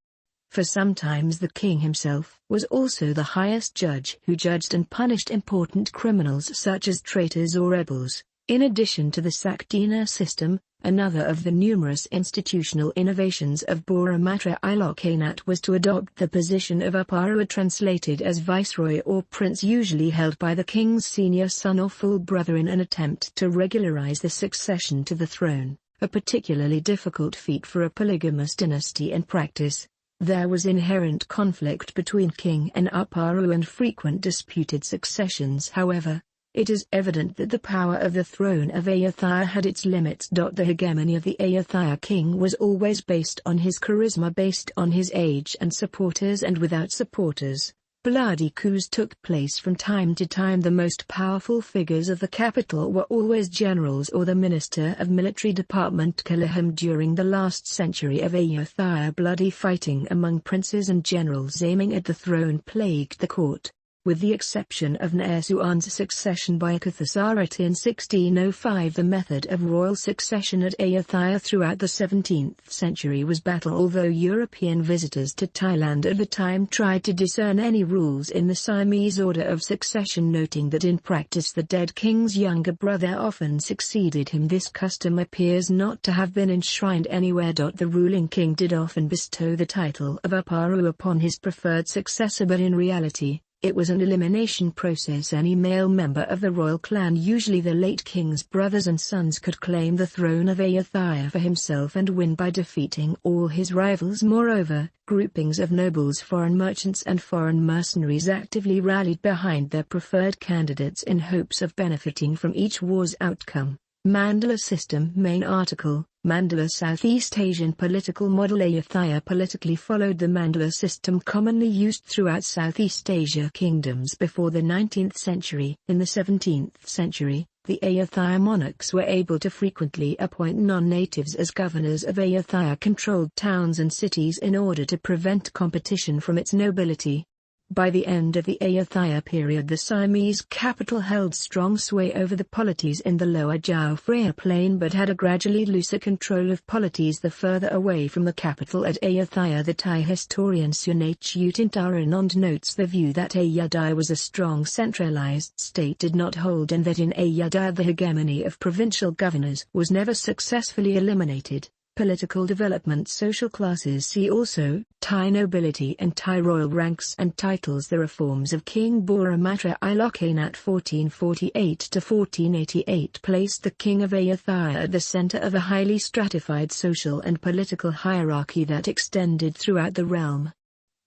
A: For sometimes the king himself was also the highest judge who judged and punished important criminals such as traitors or rebels. In addition to the Saktina system, another of the numerous institutional innovations of Burmatra Ilokhanate was to adopt the position of Upara, translated as viceroy or prince, usually held by the king's senior son or full brother, in an attempt to regularize the succession to the throne, a particularly difficult feat for a polygamous dynasty in practice. There was inherent conflict between king and Upara and frequent disputed successions. However, it is evident that the power of the throne of Ayutthaya had its limits. The hegemony of the Ayutthaya king was always based on his charisma, based on his age and supporters, and without supporters, bloody coups took place from time to time. The most powerful figures of the capital were always generals or the minister of military department Kalaham. During the last century of Ayutthaya, bloody fighting among princes and generals aiming at the throne plagued the court. With the exception of Nairsuan's succession by Karthasarut in 1605, the method of royal succession at Ayutthaya throughout the 17th century was battle. Although European visitors to Thailand at the time tried to discern any rules in the Siamese order of succession, noting that in practice the dead king's younger brother often succeeded him, this custom appears not to have been enshrined anywhere. The ruling king did often bestow the title of Upara upon his preferred successor, but in reality, it was an elimination process. Any male member of the royal clan, usually the late king's brothers and sons, could claim the throne of Ayutthaya for himself and win by defeating all his rivals. Moreover, groupings of nobles, foreign merchants and foreign mercenaries actively rallied behind their preferred candidates in hopes of benefiting from each war's outcome. Mandala system. Main article, Mandala. Southeast Asian political model. Ayutthaya politically followed the Mandala system commonly used throughout Southeast Asia kingdoms before the 19th century. In the 17th century, the Ayutthaya monarchs were able to frequently appoint non-natives as governors of Ayutthaya-controlled towns and cities in order to prevent competition from its nobility. By the end of the Ayutthaya period, the Siamese capital held strong sway over the polities in the lower Chao Phraya plain, but had a gradually looser control of polities the further away from the capital at Ayutthaya. The Thai historian Sunachuthintaranand notes the view that Ayutthaya was a strong centralized state did not hold, and that in Ayutthaya the hegemony of provincial governors was never successfully eliminated. Political development. Social classes. See also, Thai nobility and Thai royal ranks and titles. The reforms of King Burmatra Ilokhanate 1448–1488 placed the king of Ayutthaya at the center of a highly stratified social and political hierarchy that extended throughout the realm.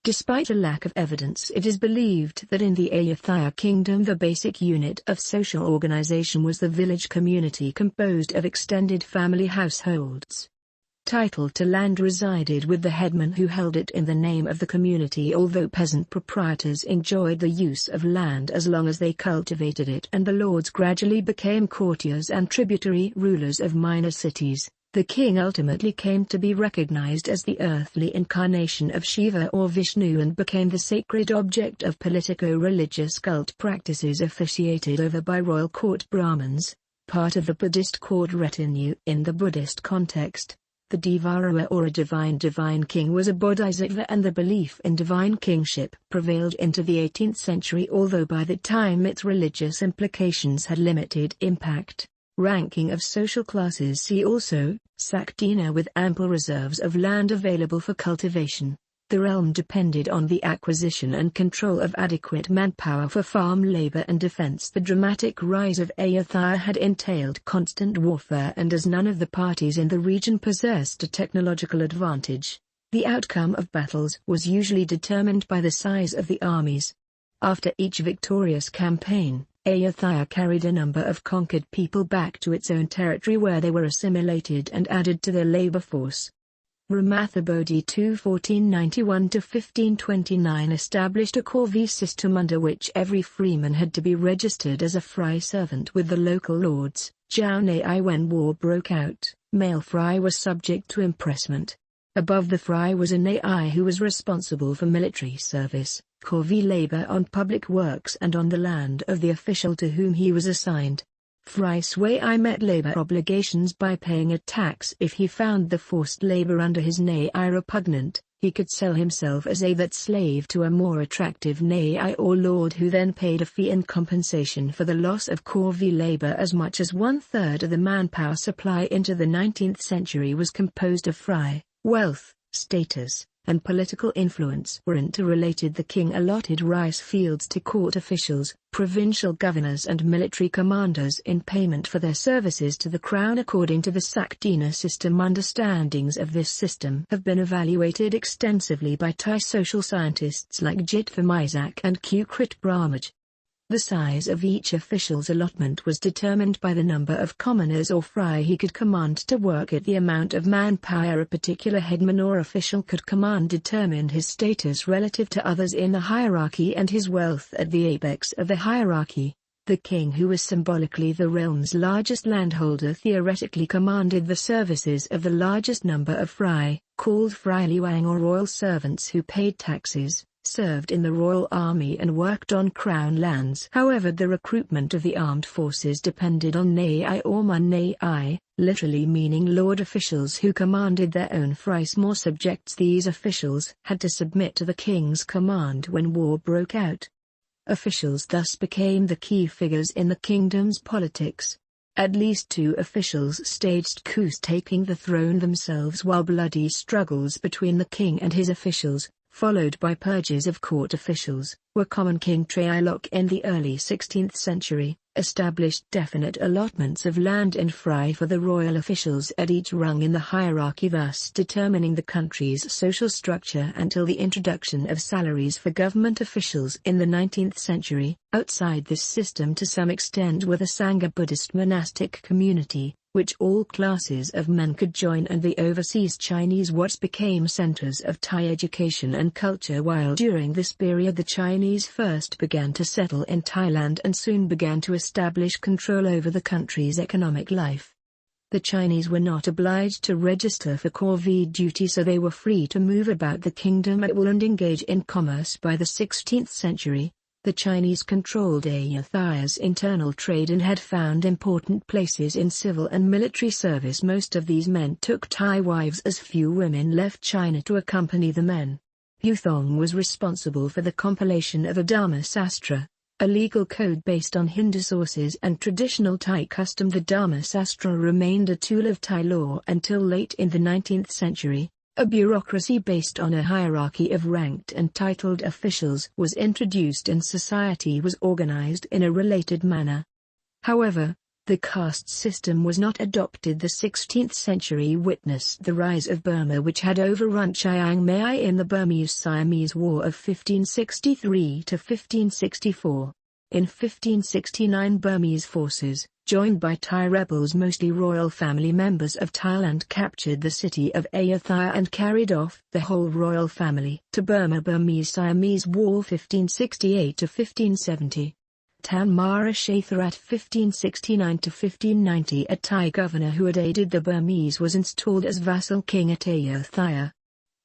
A: Despite a lack of evidence, it is believed that in the Ayutthaya kingdom the basic unit of social organization was the village community, composed of extended family households. Title to land resided with the headman, who held it in the name of the community, although peasant proprietors enjoyed the use of land as long as they cultivated it, and the lords gradually became courtiers and tributary rulers of minor cities. The king ultimately came to be recognized as the earthly incarnation of Shiva or Vishnu and became the sacred object of politico-religious cult practices officiated over by royal court Brahmins, part of the Buddhist court retinue. In the Buddhist context, the Devarawa, or a divine king, was a bodhisattva, and the belief in divine kingship prevailed into the 18th century, although by that time its religious implications had limited impact. Ranking of social classes. See also, Saktina. With ample reserves of land available for cultivation, the realm depended on the acquisition and control of adequate manpower for farm labor and defense. The dramatic rise of Ayutthaya had entailed constant warfare, and as none of the parties in the region possessed a technological advantage, the outcome of battles was usually determined by the size of the armies. After each victorious campaign, Ayutthaya carried a number of conquered people back to its own territory, where they were assimilated and added to their labor force. Ramathabodhi II 1491–1529 established a corvée system under which every freeman had to be registered as a fry servant with the local lords. Jaunai. When war broke out, male fry was subject to impressment. Above the fry was a Nai who was responsible for military service, corvée labor on public works and on the land of the official to whom he was assigned. Fry Swai met labor obligations by paying a tax if he found the forced labor under his Nai repugnant. he could sell himself as a that slave to a more attractive nai or lord, who then paid a fee in compensation for the loss of corvée labor. As much as 1/3 of the manpower supply into the 19th century was composed of fry. Wealth, status, and political influence were interrelated. The king allotted rice fields to court officials, provincial governors and military commanders in payment for their services to the crown according to the Saktina system. Understandings of this system have been evaluated extensively by Thai social scientists like Jitvam Isaac and Krit Brahmaj. The size of each official's allotment was determined by the number of commoners or fry he could command to work at. The amount of manpower a particular headman or official could command determined his status relative to others in the hierarchy and his wealth at the apex of the hierarchy. The king, who was symbolically the realm's largest landholder, theoretically commanded the services of the largest number of fry, called fry liwang or royal servants, who paid taxes, served in the royal army and worked on crown lands. However, the recruitment of the armed forces depended on nai or manai, literally meaning lord officials who commanded their own fry. More subjects, these officials had to submit to the king's command when war broke out. Officials thus became the key figures in the kingdom's politics. At least 2 officials staged coups taking the throne themselves, while bloody struggles between the king and his officials, followed by purges of court officials, were common. King Trailok in the early 16th century established definite allotments of land and fry for the royal officials at each rung in the hierarchy, thus determining the country's social structure until the introduction of salaries for government officials in the 19th century. Outside this system to some extent were the Sangha Buddhist monastic community, which all classes of men could join, and the overseas Chinese Wats became centers of Thai education and culture. While during this period the Chinese first began to settle in Thailand and soon began to establish control over the country's economic life. The Chinese were not obliged to register for corvée duty, so they were free to move about the kingdom at will and engage in commerce. By the 16th century, the Chinese controlled Ayutthaya's internal trade and had found important places in civil and military service. Most of these men took Thai wives, as few women left China to accompany the men. Yuthong was responsible for the compilation of a Dharma Sastra, a legal code based on Hindu sources and traditional Thai custom. The Dharma Sastra remained a tool of Thai law until late in the 19th century. A bureaucracy based on a hierarchy of ranked and titled officials was introduced and society was organized in a related manner. However, the caste system was not adopted. The 16th century witnessed the rise of Burma, which had overrun Chiang Mai in the Burmese-Siamese War of 1563 to 1564. In 1569, Burmese forces, joined by Thai rebels, mostly royal family members of Thailand, captured the city of Ayutthaya and carried off the whole royal family to Burma. Burmese-Siamese War 1568 to 1570. Tan Mara Shatharat 1569 to 1590. A Thai governor who had aided the Burmese was installed as vassal king at Ayutthaya.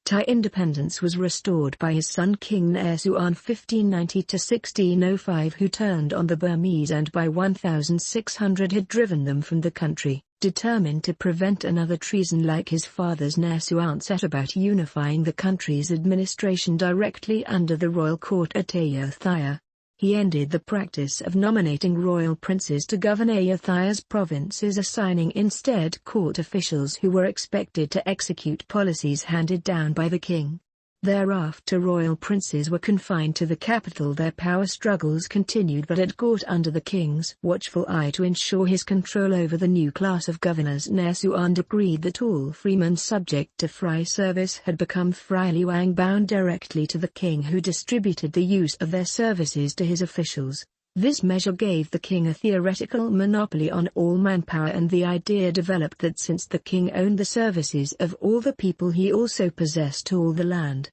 A: Thai independence was restored by his son King Naresuan 1590 to 1605, who turned on the Burmese and by 1600 had driven them from the country. Determined to prevent another treason like his father's, Naresuan set about unifying the country's administration directly under the royal court at Ayutthaya. He ended the practice of nominating royal princes to govern Ayutthaya's provinces, assigning instead court officials who were expected to execute policies handed down by the king. Thereafter royal princes were confined to the capital. Their power struggles continued, but at court under the king's watchful eye to ensure his control over the new class of governors. Naresuan decreed that all freemen subject to fry service had become fry liwang, bound directly to the king, who distributed the use of their services to his officials. This measure gave the king a theoretical monopoly on all manpower, and the idea developed that since the king owned the services of all the people, he also possessed all the land.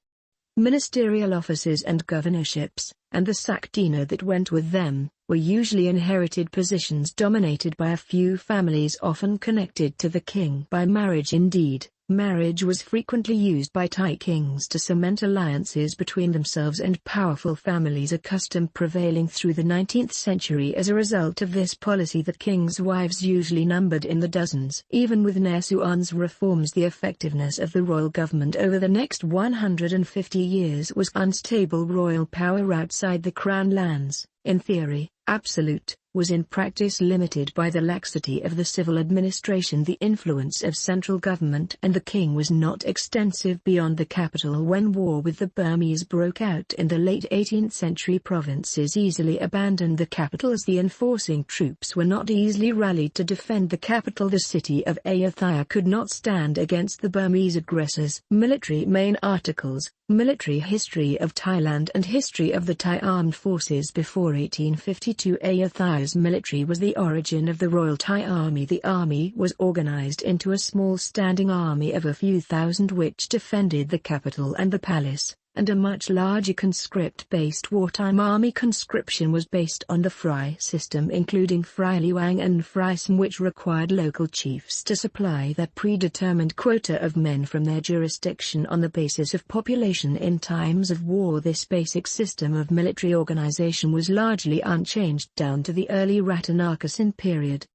A: Ministerial offices and governorships, and the saktina that went with them, were usually inherited positions dominated by a few families, often connected to the king by marriage. Indeed, Marriage was frequently used by Thai kings to cement alliances between themselves and powerful families, a custom prevailing through the 19th century. As a result of this policy, the king's wives usually numbered in the dozens. Even with Naseon's reforms, the effectiveness of the royal government over the next 150 years was unstable. Royal power outside the crown lands, in theory, absolute, was in practice limited by the laxity of the civil administration. The influence of central government and the king was not extensive beyond the capital. When war with the Burmese broke out in the late 18th century, provinces easily abandoned the capital as the enforcing troops were not easily rallied to defend the capital. The city of Ayutthaya could not stand against the Burmese aggressors. Military main articles, Military History of Thailand and History of the Thai Armed Forces before 1852. Ayutthaya's military was the origin of the Royal Thai Army. The army was organized into a small standing army of a few thousand which defended the capital and the palace, and a much larger conscript-based wartime army. Conscription was based on the Fry system, including Fry Liuang and Fry Sam, which required local chiefs to supply their predetermined quota of men from their jurisdiction on the basis of population in times of war. This basic system of military organization was largely unchanged down to the early Rattanakosin period.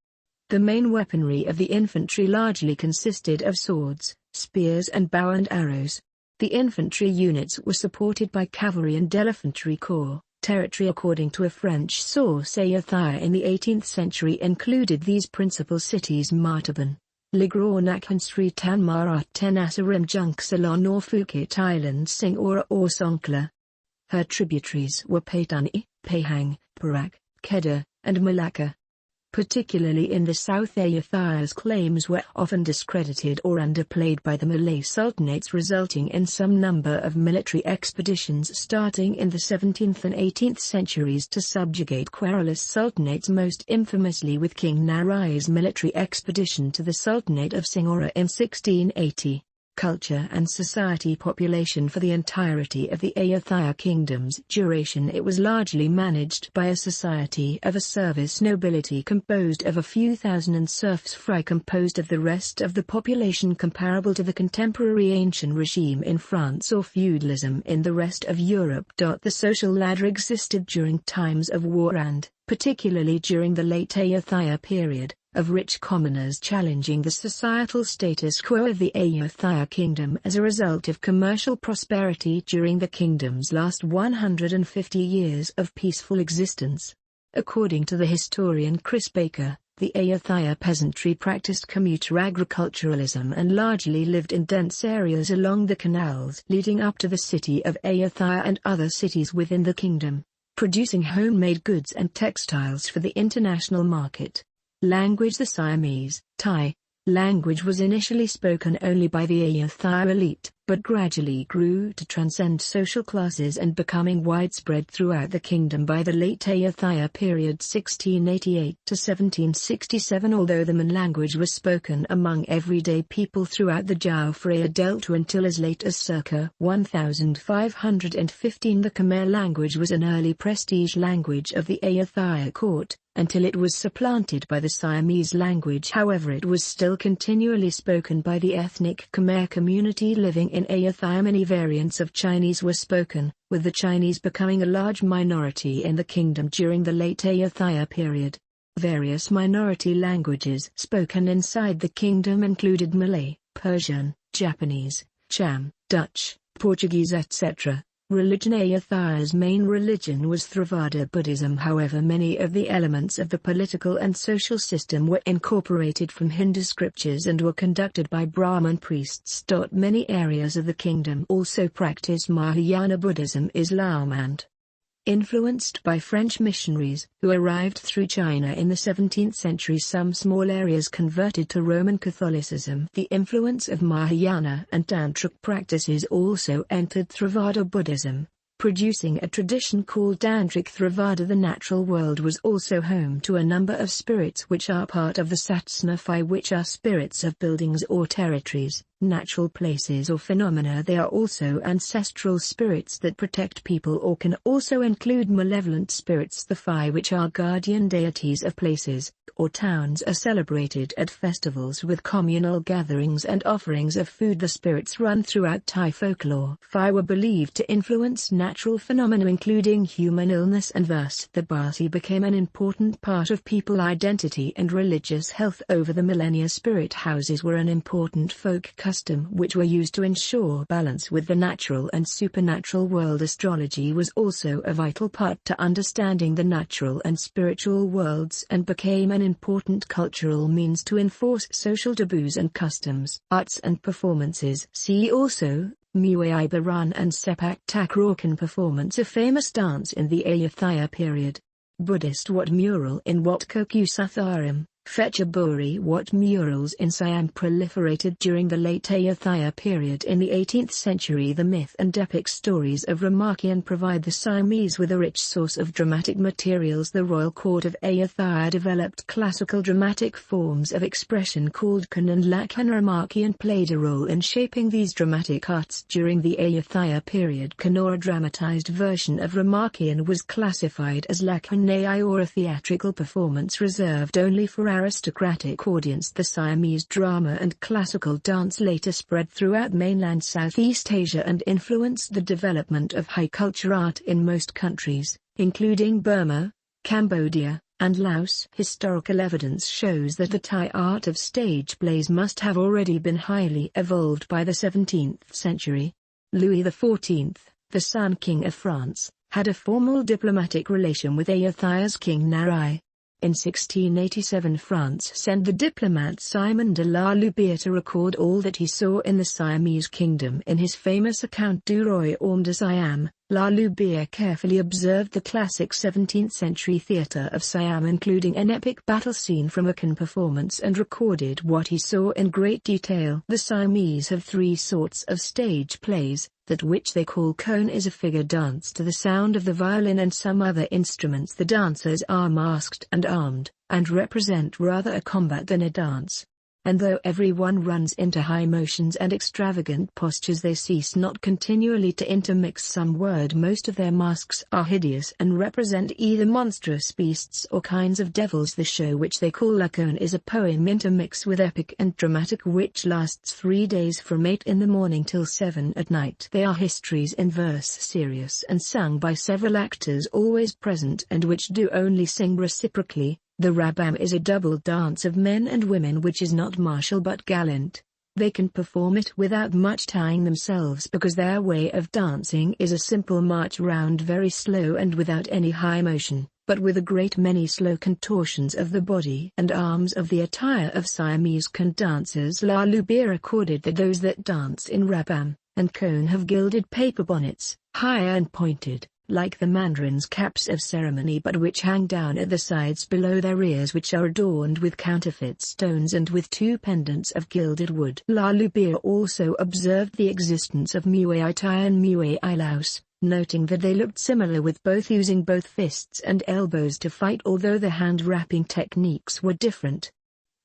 A: The main weaponry of the infantry largely consisted of swords, spears and bow and arrows. The infantry units were supported by cavalry and elephantry corps. Territory, according to a French source, Ayutthaya in the 18th century included these principal cities: Martaban, Ligraunak, Sri Tanmarat, Tenasserim, Junksalon or Phuket Island, Singapore or Songkhla. Her tributaries were Patani, Pahang, Perak, Kedah, and Malacca. Particularly in the south, Ayutthaya's claims were often discredited or underplayed by the Malay sultanates, resulting in some number of military expeditions starting in the 17th and 18th centuries to subjugate querulous sultanates, most infamously with King Narai's military expedition to the Sultanate of Singapore in 1680. Culture and society. Population. For the entirety of the Ayutthaya kingdom's duration, it was largely managed by a society of a service nobility composed of a few thousand and serfs Fry composed of the rest of the population, comparable to the contemporary ancient regime in France or feudalism in the rest of Europe. The social ladder existed during times of war and, particularly during the late Ayutthaya period, of rich commoners challenging the societal status quo of the Ayutthaya kingdom as a result of commercial prosperity during the kingdom's last 150 years of peaceful existence. According to the historian Chris Baker, the Ayutthaya peasantry practiced commuter agriculturalism and largely lived in dense areas along the canals leading up to the city of Ayutthaya and other cities within the kingdom, producing homemade goods and textiles for the international market. Language. The Siamese, Thai, language was initially spoken only by the Ayutthaya elite, but gradually grew to transcend social classes and becoming widespread throughout the kingdom by the late Ayutthaya period 1688 to 1767. Although the Mon language was spoken among everyday people throughout the Chao Phraya Delta until as late as circa 1515, the Khmer language was an early prestige language of the Ayutthaya court, until it was supplanted by the Siamese language. However, it was still continually spoken by the ethnic Khmer community living in Ayutthaya. Many variants of Chinese were spoken, with the Chinese becoming a large minority in the kingdom during the late Ayutthaya period. Various minority languages spoken inside the kingdom included Malay, Persian, Japanese, Cham, Dutch, Portuguese, etc. Religion. Ayutthaya's main religion was Theravada Buddhism. However, many of the elements of the political and social system were incorporated from Hindu scriptures and were conducted by Brahmin priests. Many areas of the kingdom also practiced Mahayana Buddhism, Islam and influenced by French missionaries who arrived through China in the 17th century. Some small areas converted to Roman Catholicism. The influence of Mahayana and Tantric practices also entered Theravada Buddhism, producing a tradition called Tantric Theravada. The natural world was also home to a number of spirits which are part of the Satsnafi, which are spirits of buildings or territories, natural places or phenomena. They are also ancestral spirits that protect people, or can also include malevolent spirits. The Fae, which are guardian deities of places or towns, are celebrated at festivals with communal gatherings and offerings of food. The spirits run throughout Thai folklore. Fae were believed to influence natural phenomena including human illness, and thus the Basi became an important part of people identity and religious health over the millennia. Spirit houses were an important folk custom which were used to ensure balance with the natural and supernatural world. Astrology was also a vital part to understanding the natural and spiritual worlds, and became an important cultural means to enforce social taboos and customs. Arts and performances. See also Muay Baran and Sepak Takraw performance, a famous dance in the Ayutthaya period. Buddhist Wat mural in Wat Koku Sutharam. Phetchaburi Wat murals in Siam proliferated during the late Ayutthaya period in the 18th century. The myth and epic stories of Ramakien provide the Siamese with a rich source of dramatic materials. The royal court of Ayutthaya developed classical dramatic forms of expression called Kan and Lakhan. Ramakien played a role in shaping these dramatic arts during the Ayutthaya period. Kan, or a dramatized version of Ramakien, was classified as Lakhanai, or a theatrical performance reserved only for aristocratic audience. The Siamese drama and classical dance later spread throughout mainland Southeast Asia and influenced the development of high culture art in most countries, including Burma, Cambodia, and Laos. Historical evidence shows that the Thai art of stage plays must have already been highly evolved by the 17th century. Louis XIV, the Sun King of France, had a formal diplomatic relation with Ayutthaya's King Narai. In 1687 France sent the diplomat Simon de la Loubière to record all that he saw in the Siamese kingdom. In his famous account Du Royaume de Siam, La Loubière carefully observed the classic 17th-century theatre of Siam, including an epic battle scene from a Kan performance, and recorded what he saw in great detail. The Siamese have three sorts of stage plays. That which they call Kon is a figure dance to the sound of the violin and some other instruments. The dancers are masked and armed, and represent rather a combat than a dance. And though everyone runs into high motions and extravagant postures, they cease not continually to intermix some word. Most of their masks are hideous and represent either monstrous beasts or kinds of devils. The show, which they call Lakon, is a poem intermixed with epic and dramatic which lasts 3 days from 8 in the morning till 7 at night. They are histories in verse, serious and sung by several actors always present, and which do only sing reciprocally. The Rabam is a double dance of men and women which is not martial but gallant. They can perform it without much tying themselves because their way of dancing is a simple march round, very slow and without any high motion, but with a great many slow contortions of the body and arms. Of the attire of Siamese Kan dancers, La Loubière recorded that those that dance in Rabam and Kon have gilded paper bonnets, high and pointed, like the mandarins' caps of ceremony, but which hang down at the sides below their ears, which are adorned with counterfeit stones and with 2 pendants of gilded wood. La Loubière also observed the existence of Muay Thai and Muay Laos, noting that they looked similar, with both using both fists and elbows to fight, although the hand-wrapping techniques were different.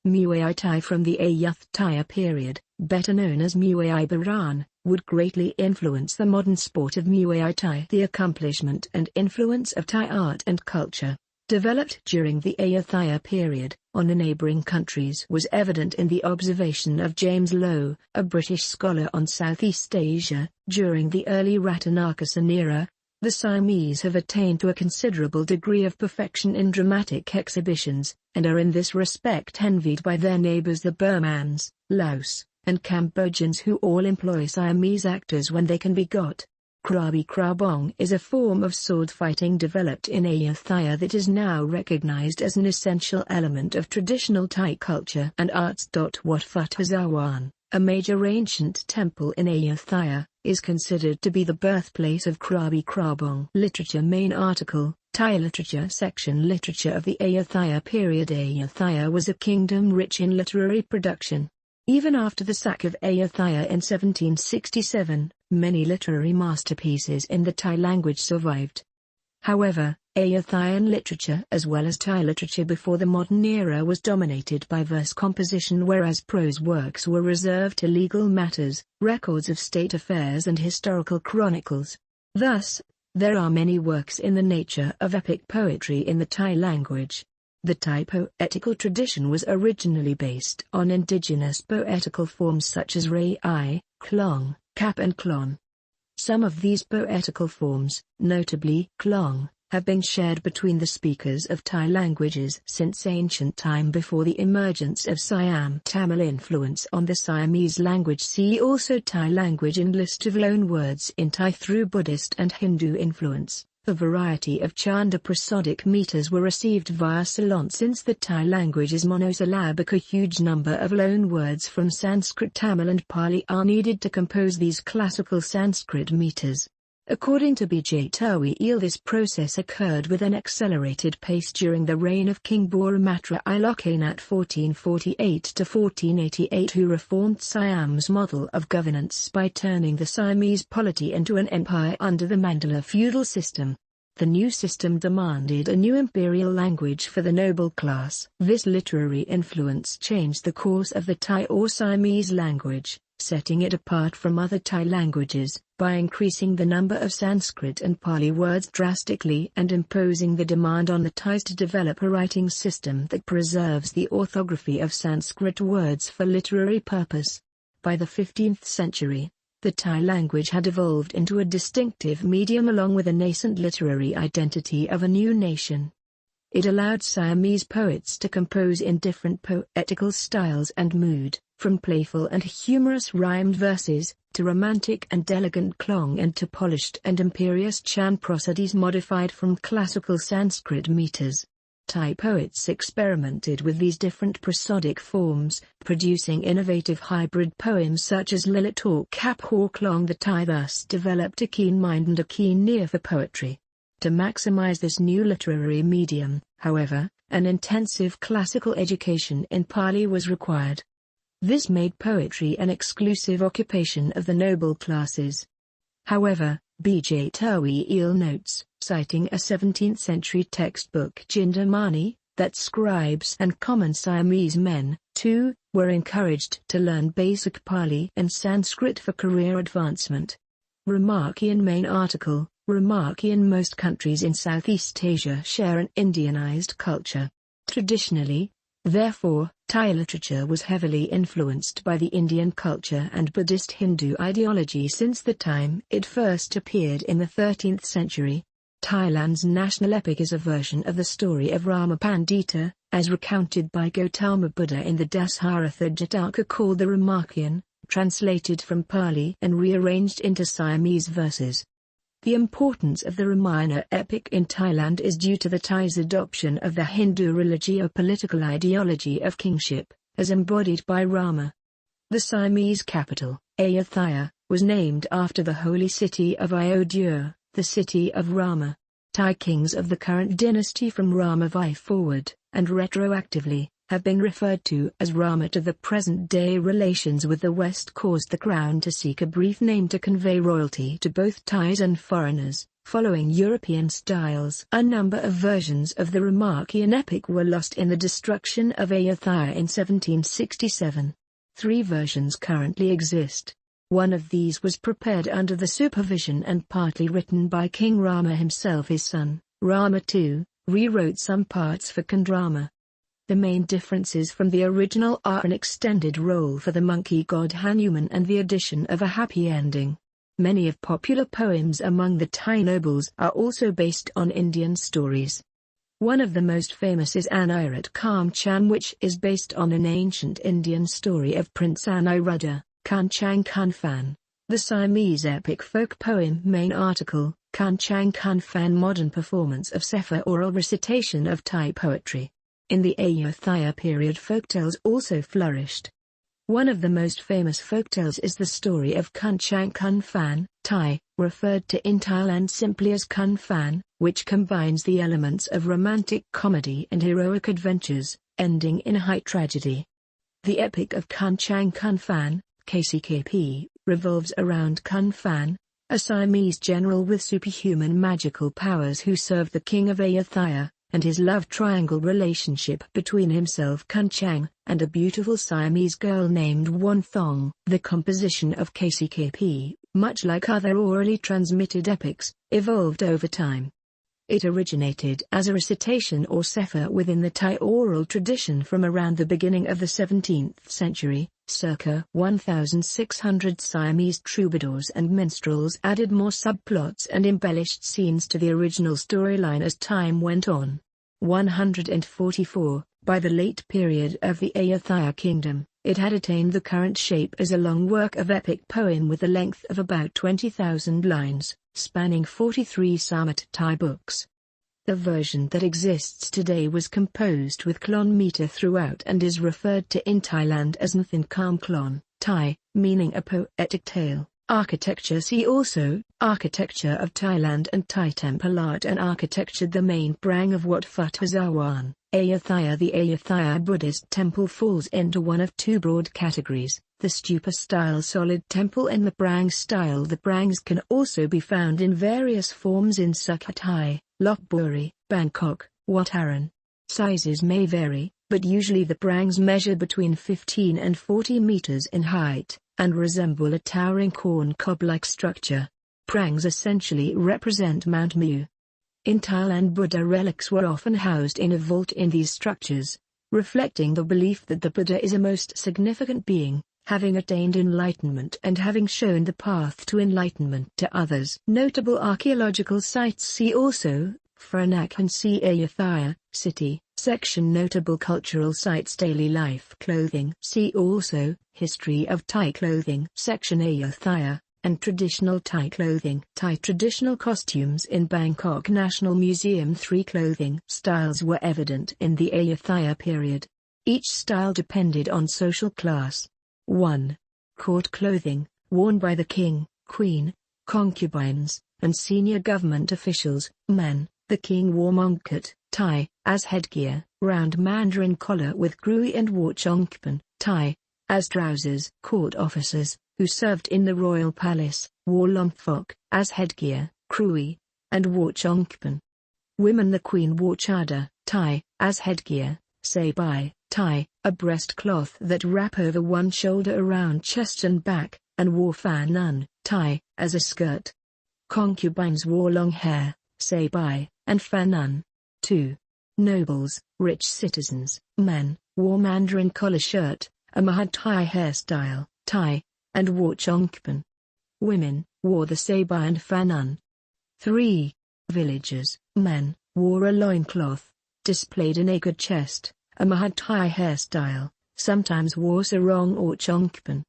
A: Muay Thai from the Ayutthaya period, better known as Muay Baran, would greatly influence the modern sport of Muay Thai. The accomplishment and influence of Thai art and culture, developed during the Ayutthaya period, on the neighboring countries, was evident in the observation of James Lowe, a British scholar on Southeast Asia. During the early Rattanakosin era, the Siamese have attained to a considerable degree of perfection in dramatic exhibitions, and are in this respect envied by their neighbors the Burmans, Laos, and Cambodians, who all employ Siamese actors when they can be got. Krabi Krabong is a form of sword fighting developed in Ayutthaya that is now recognized as an essential element of traditional Thai culture and arts. Wat Phut Hazawan, a major ancient temple in Ayutthaya, is considered to be the birthplace of Krabi Krabong. Literature. Main article, Thai literature section. Literature of the Ayutthaya period. Ayutthaya was a kingdom rich in literary production. Even after the sack of Ayutthaya in 1767, many literary masterpieces in the Thai language survived. However, Ayutthayan literature as well as Thai literature before the modern era was dominated by verse composition, whereas prose works were reserved to legal matters, records of state affairs and historical chronicles. Thus, there are many works in the nature of epic poetry in the Thai language. The Thai poetical tradition was originally based on indigenous poetical forms such as Rai, Klong, Kap and Klon. Some of these poetical forms, notably Klong, have been shared between the speakers of Thai languages since ancient time before the emergence of Siam Tamil influence on the Siamese language. See also Thai language and list of loanwords in Thai through Buddhist and Hindu influence. A variety of Chanda-prosodic meters were received via Ceylon. Since the Thai language is monosyllabic, a huge number of loanwords from Sanskrit, Tamil and Pali are needed to compose these classical Sanskrit meters. According to Bijatawi, this process occurred with an accelerated pace during the reign of King Burramatra Ilokhanate 1448–1488, who reformed Siam's model of governance by turning the Siamese polity into an empire under the Mandala feudal system. The new system demanded a new imperial language for the noble class. This literary influence changed the course of the Thai or Siamese language, setting it apart from other Thai languages, by increasing the number of Sanskrit and Pali words drastically and imposing the demand on the Thais to develop a writing system that preserves the orthography of Sanskrit words for literary purpose. By the 15th century, the Thai language had evolved into a distinctive medium along with a nascent literary identity of a new nation. It allowed Siamese poets to compose in different poetical styles and mood, from playful and humorous rhymed verses, to romantic and elegant Klong, and to polished and imperious chant prosodies modified from classical Sanskrit meters. Thai poets experimented with these different prosodic forms, producing innovative hybrid poems such as Lilit or Kap or Klong. The Thai thus developed a keen mind and a keen ear for poetry. To maximize this new literary medium, however, an intensive classical education in Pali was required. This made poetry an exclusive occupation of the noble classes. However, Bijatawi notes, citing a 17th-century textbook Jindamani, that scribes and common Siamese men, too, were encouraged to learn basic Pali and Sanskrit for career advancement. Remarkian main article, Remarkian most countries in Southeast Asia share an Indianized culture. Traditionally, therefore, Thai literature was heavily influenced by the Indian culture and Buddhist Hindu ideology since the time it first appeared in the 13th century. Thailand's national epic is a version of the story of Rama Pandita, as recounted by Gautama Buddha in the Dasaratha Jataka, called the Remarkian, translated from Pali and rearranged into Siamese verses. The importance of the Ramayana epic in Thailand is due to the Thais' adoption of the Hindu religio-political ideology of kingship, as embodied by Rama. The Siamese capital, Ayutthaya, was named after the holy city of Ayodhya, the city of Rama. Thai kings of the current dynasty from Rama V forward, and retroactively, have been referred to as Rama. To the present-day relations with the West caused the crown to seek a brief name to convey royalty to both Thais and foreigners, following European styles. A number of versions of the Remarkian epic were lost in the destruction of Ayutthaya in 1767. 3 versions currently exist. One of these was prepared under the supervision and partly written by King Rama himself. His son, Rama II, rewrote some parts for Kandrama. The main differences from the original are an extended role for the monkey god Hanuman and the addition of a happy ending. Many of popular poems among the Thai nobles are also based on Indian stories. One of the most famous is Anirudh Kamchan, which is based on an ancient Indian story of Prince Aniruddha, Kanchang Kunphan. The Siamese epic folk poem main article, Kanchang Kunphan, modern performance of Sefer oral recitation of Thai poetry. In the Ayutthaya period, folktales also flourished. One of the most famous folktales is the story of Kanchang Kunphan, Thai, referred to in Thailand simply as Kunphan, which combines the elements of romantic comedy and heroic adventures, ending in a high tragedy. The epic of Kanchang Kunphan, KCKP, revolves around Kunphan, a Siamese general with superhuman magical powers who served the king of Ayutthaya, and his love triangle relationship between himself Kun Chang, and a beautiful Siamese girl named Wan Thong. The composition of KCKP, much like other orally transmitted epics, evolved over time. It originated as a recitation or sefer within the Thai oral tradition from around the beginning of the 17th century, circa 1600. Siamese troubadours and minstrels added more subplots and embellished scenes to the original storyline as time went on. 144, by the late period of the Ayutthaya kingdom, it had attained the current shape as a long work of epic poem with a length of about 20,000 lines, spanning 43 Samut Thai books. The version that exists today was composed with Klon meter throughout and is referred to in Thailand as Nthin Kam Klon, Thai, meaning a poetic tale. Architecture. See also, Architecture of Thailand and Thai temple art and architecture. The main prang of Wat Phut Hazawan, Ayutthaya. The Ayutthaya Buddhist temple falls into one of two broad categories, the stupa-style solid temple and the prang style. The prangs can also be found in various forms in Sukhothai, Lopburi, Bangkok, Wat Arun. Sizes may vary, but usually the prangs measure between 15 and 40 meters in height, and resemble a towering corn cob-like structure. Prangs essentially represent Mount Mu. In Thailand, Buddha relics were often housed in a vault in these structures, reflecting the belief that the Buddha is a most significant being, having attained enlightenment and having shown the path to enlightenment to others. Notable archaeological sites. See also, Phranak and see Ayutthaya, city, section. Notable cultural sites. Daily life. Clothing. See also, History of Thai clothing, section. Ayutthaya, and traditional Thai clothing. Thai traditional costumes in Bangkok National Museum. 3 clothing styles were evident in the Ayutthaya period. Each style depended on social class. 1. Court clothing, worn by the king, queen, concubines, and senior government officials. Men, the king wore mongkut, Thai, as headgear, round mandarin collar with grui and wachongpan, Thai, as trousers. Court officers, who served in the royal palace, wore lomphok, as headgear, krui, and wachongpan. Women. The queen wore chador, Thai, as headgear, sabai, Thai, a breast cloth that wrap over one shoulder around chest and back, and wore fanon, Thai, as a skirt. Concubines wore long hair, sabai, and fanon. 2. Nobles, rich citizens, men, wore mandarin collar shirt, a mahad Thai hairstyle, Thai, and wachongpan. Women, wore the sabai and fanon. 3. Villagers, men, wore a loincloth, displayed a naked chest, a mahad Thai hairstyle, sometimes wore sarong or chongpan.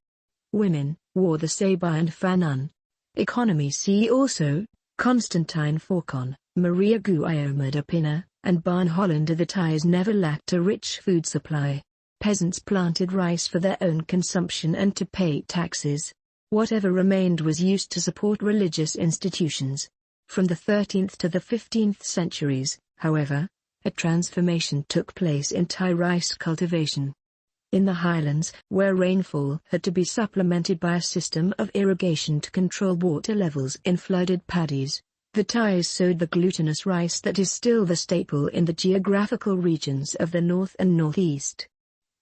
A: Women, wore the sabai and fanon. Economy. See also, Constantine Forcon, Maria Guiomar and Barn Hollander. The Thais never lacked a rich food supply. Peasants planted rice for their own consumption and to pay taxes. Whatever remained was used to support religious institutions. From the 13th to the 15th centuries, however, a transformation took place in Thai rice cultivation. In the highlands, where rainfall had to be supplemented by a system of irrigation to control water levels in flooded paddies, the Thais sowed the glutinous rice that is still the staple in the geographical regions of the north and northeast.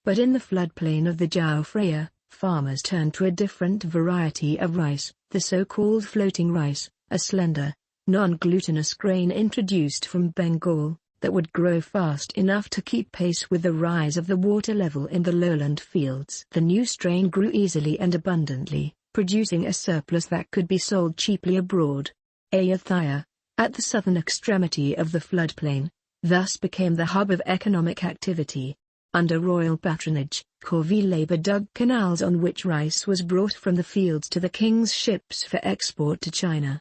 A: But in the floodplain of the Chao Phraya, farmers turned to a different variety of rice, the so-called floating rice, a slender, non-glutinous grain introduced from Bengal, that would grow fast enough to keep pace with the rise of the water level in the lowland fields. The new strain grew easily and abundantly, producing a surplus that could be sold cheaply abroad. Ayutthaya, at the southern extremity of the floodplain, thus became the hub of economic activity. Under royal patronage, Corvée labor dug canals on which rice was brought from the fields to the king's ships for export to China.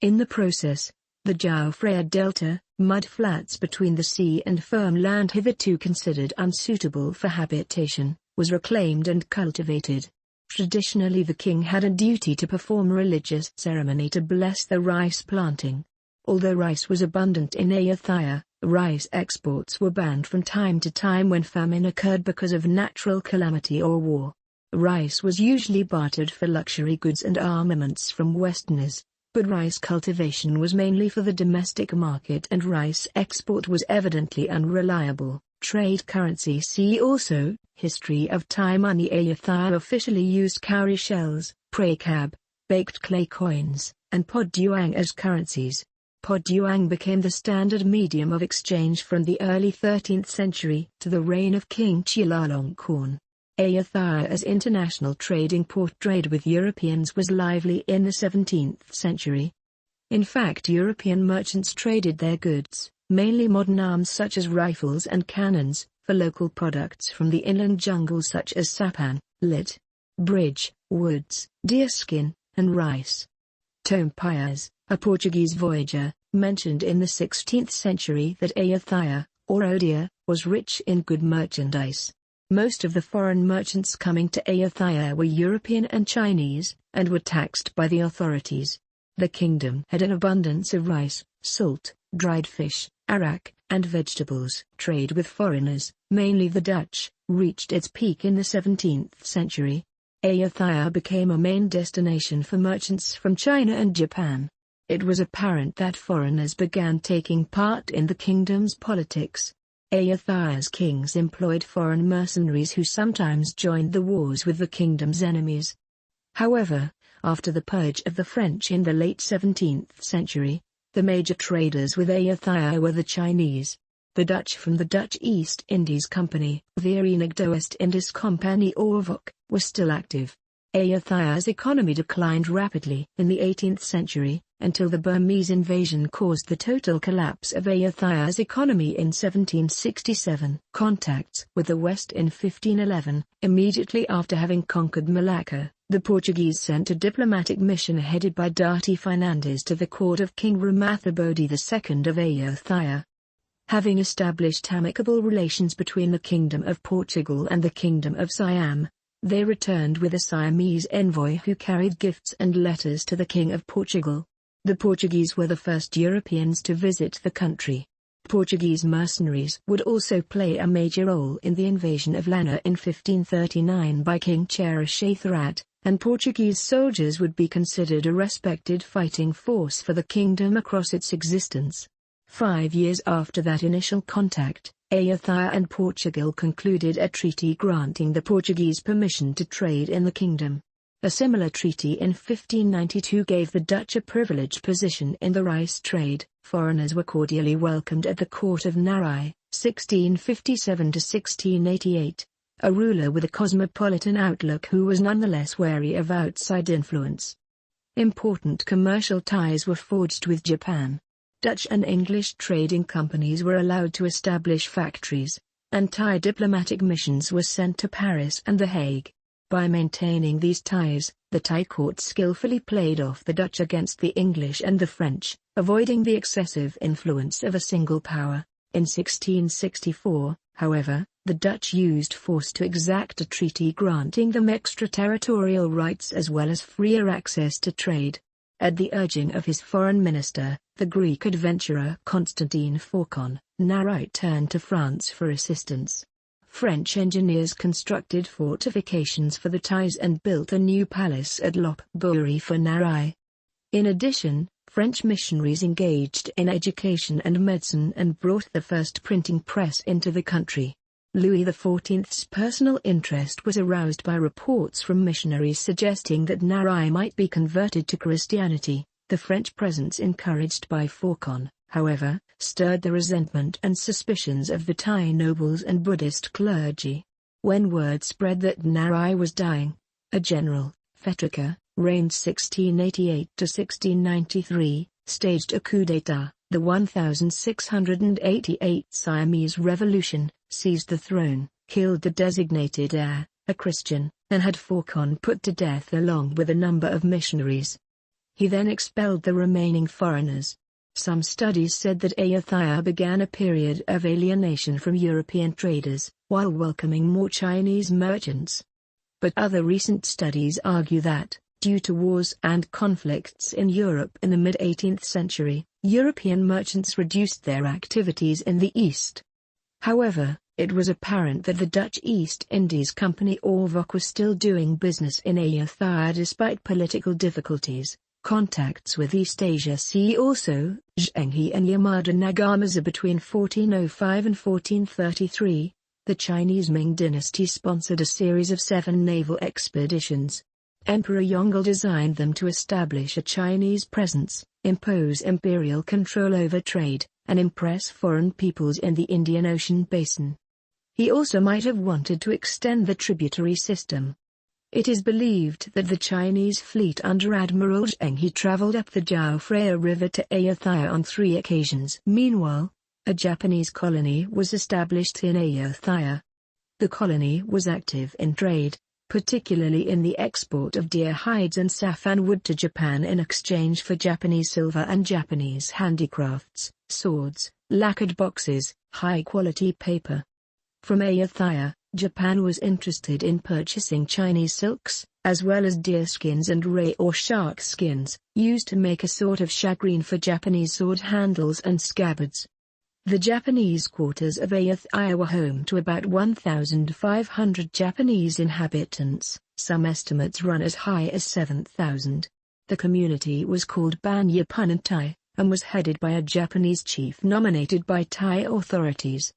A: In the process, the Chao Phraya Delta, mud flats between the sea and firm land hitherto considered unsuitable for habitation, was reclaimed and cultivated. Traditionally, the king had a duty to perform religious ceremony to bless the rice planting. Although rice was abundant in Ayutthaya, rice exports were banned from time to time when famine occurred because of natural calamity or war. Rice was usually bartered for luxury goods and armaments from Westerners, but rice cultivation was mainly for the domestic market and rice export was evidently unreliable. Trade currency. See also, History of Thai money. Ayutthaya officially used cowrie shells, prakab, baked clay coins, and pod duang as currencies. Pod duang became the standard medium of exchange from the early 13th century to the reign of King Chulalongkorn. Ayutthaya's international trading port trade with Europeans was lively in the 17th century. In fact, European merchants traded their goods, mainly modern arms such as rifles and cannons, for local products from the inland jungles such as sapan, lit, bridge, woods, deerskin, and rice. Tompias, a Portuguese voyager, mentioned in the 16th century that Ayutthaya, or Odia, was rich in good merchandise. Most of the foreign merchants coming to Ayutthaya were European and Chinese, and were taxed by the authorities. The kingdom had an abundance of rice, salt, dried fish, arak, and vegetables. Trade with foreigners, mainly the Dutch, reached its peak in the 17th century. Ayutthaya became a main destination for merchants from China and Japan. It was apparent that foreigners began taking part in the kingdom's politics. Ayutthaya's kings employed foreign mercenaries who sometimes joined the wars with the kingdom's enemies. However, after the purge of the French in the late 17th century, the major traders with Ayutthaya were the Chinese. The Dutch from the Dutch East Indies Company, Verenigde Oost-Indisch Compagnie Oorlog, were still active. Ayutthaya's economy declined rapidly in the 18th century, until the Burmese invasion caused the total collapse of Ayutthaya's economy in 1767. Contacts with the West. In 1511, immediately after having conquered Malacca, the Portuguese sent a diplomatic mission headed by Dati Fernandes to the court of King Ramathabodi II of Ayutthaya. Having established amicable relations between the Kingdom of Portugal and the Kingdom of Siam, they returned with a Siamese envoy who carried gifts and letters to the King of Portugal. The Portuguese were the first Europeans to visit the country. Portuguese mercenaries would also play a major role in the invasion of Lanna in 1539 by King Charachatharat, and Portuguese soldiers would be considered a respected fighting force for the kingdom across its existence. 5 years after that initial contact, Ayutthaya and Portugal concluded a treaty granting the Portuguese permission to trade in the kingdom. A similar treaty in 1592 gave the Dutch a privileged position in the rice trade. Foreigners were cordially welcomed at the court of Narai, 1657–1688, a ruler with a cosmopolitan outlook who was nonetheless wary of outside influence. Important commercial ties were forged with Japan. Dutch and English trading companies were allowed to establish factories, and Thai diplomatic missions were sent to Paris and The Hague. By maintaining these ties, the Thai court skillfully played off the Dutch against the English and the French, avoiding the excessive influence of a single power. In 1664, however, the Dutch used force to exact a treaty granting them extraterritorial rights as well as freer access to trade. At the urging of his foreign minister, the Greek adventurer Constantine Faucon, Narai turned to France for assistance. French engineers constructed fortifications for the Thais and built a new palace at Lopburi for Narai. In addition, French missionaries engaged in education and medicine and brought the first printing press into the country. Louis XIV's personal interest was aroused by reports from missionaries suggesting that Narai might be converted to Christianity. The French presence encouraged by Faucon, however, stirred the resentment and suspicions of the Thai nobles and Buddhist clergy. When word spread that Narai was dying, a general, Phetrika, reigned 1688–1693, staged a coup d'état. The 1688 Siamese Revolution, seized the throne, killed the designated heir, a Christian, and had Faucon put to death along with a number of missionaries. He then expelled the remaining foreigners. Some studies said that Ayutthaya began a period of alienation from European traders, while welcoming more Chinese merchants. But other recent studies argue that, due to wars and conflicts in Europe in the mid-18th century, European merchants reduced their activities in the East. However, it was apparent that the Dutch East Indies Company Oorlog was still doing business in Ayutthaya despite political difficulties. Contacts with East Asia. See also, Zhenghe and Yamada Nagamasa. Between 1405 and 1433, the Chinese Ming dynasty sponsored a series of 7 naval expeditions. Emperor Yongle designed them to establish a Chinese presence, impose imperial control over trade, and impress foreign peoples in the Indian Ocean basin. He also might have wanted to extend the tributary system. It is believed that the Chinese fleet under Admiral Zhenghe traveled up the Jiao Phraya River to Ayutthaya on 3 occasions. Meanwhile, a Japanese colony was established in Ayutthaya. The colony was active in trade, particularly in the export of deer hides and saffron wood to Japan in exchange for Japanese silver and Japanese handicrafts, swords, lacquered boxes, high-quality paper. From Ayutthaya, Japan was interested in purchasing Chinese silks, as well as deer skins and ray or shark skins, used to make a sort of shagreen for Japanese sword handles and scabbards. The Japanese quarters of Ayutthaya were home to about 1,500 Japanese inhabitants, some estimates run as high as 7,000. The community was called Banyapunantai, and was headed by a Japanese chief nominated by Thai authorities.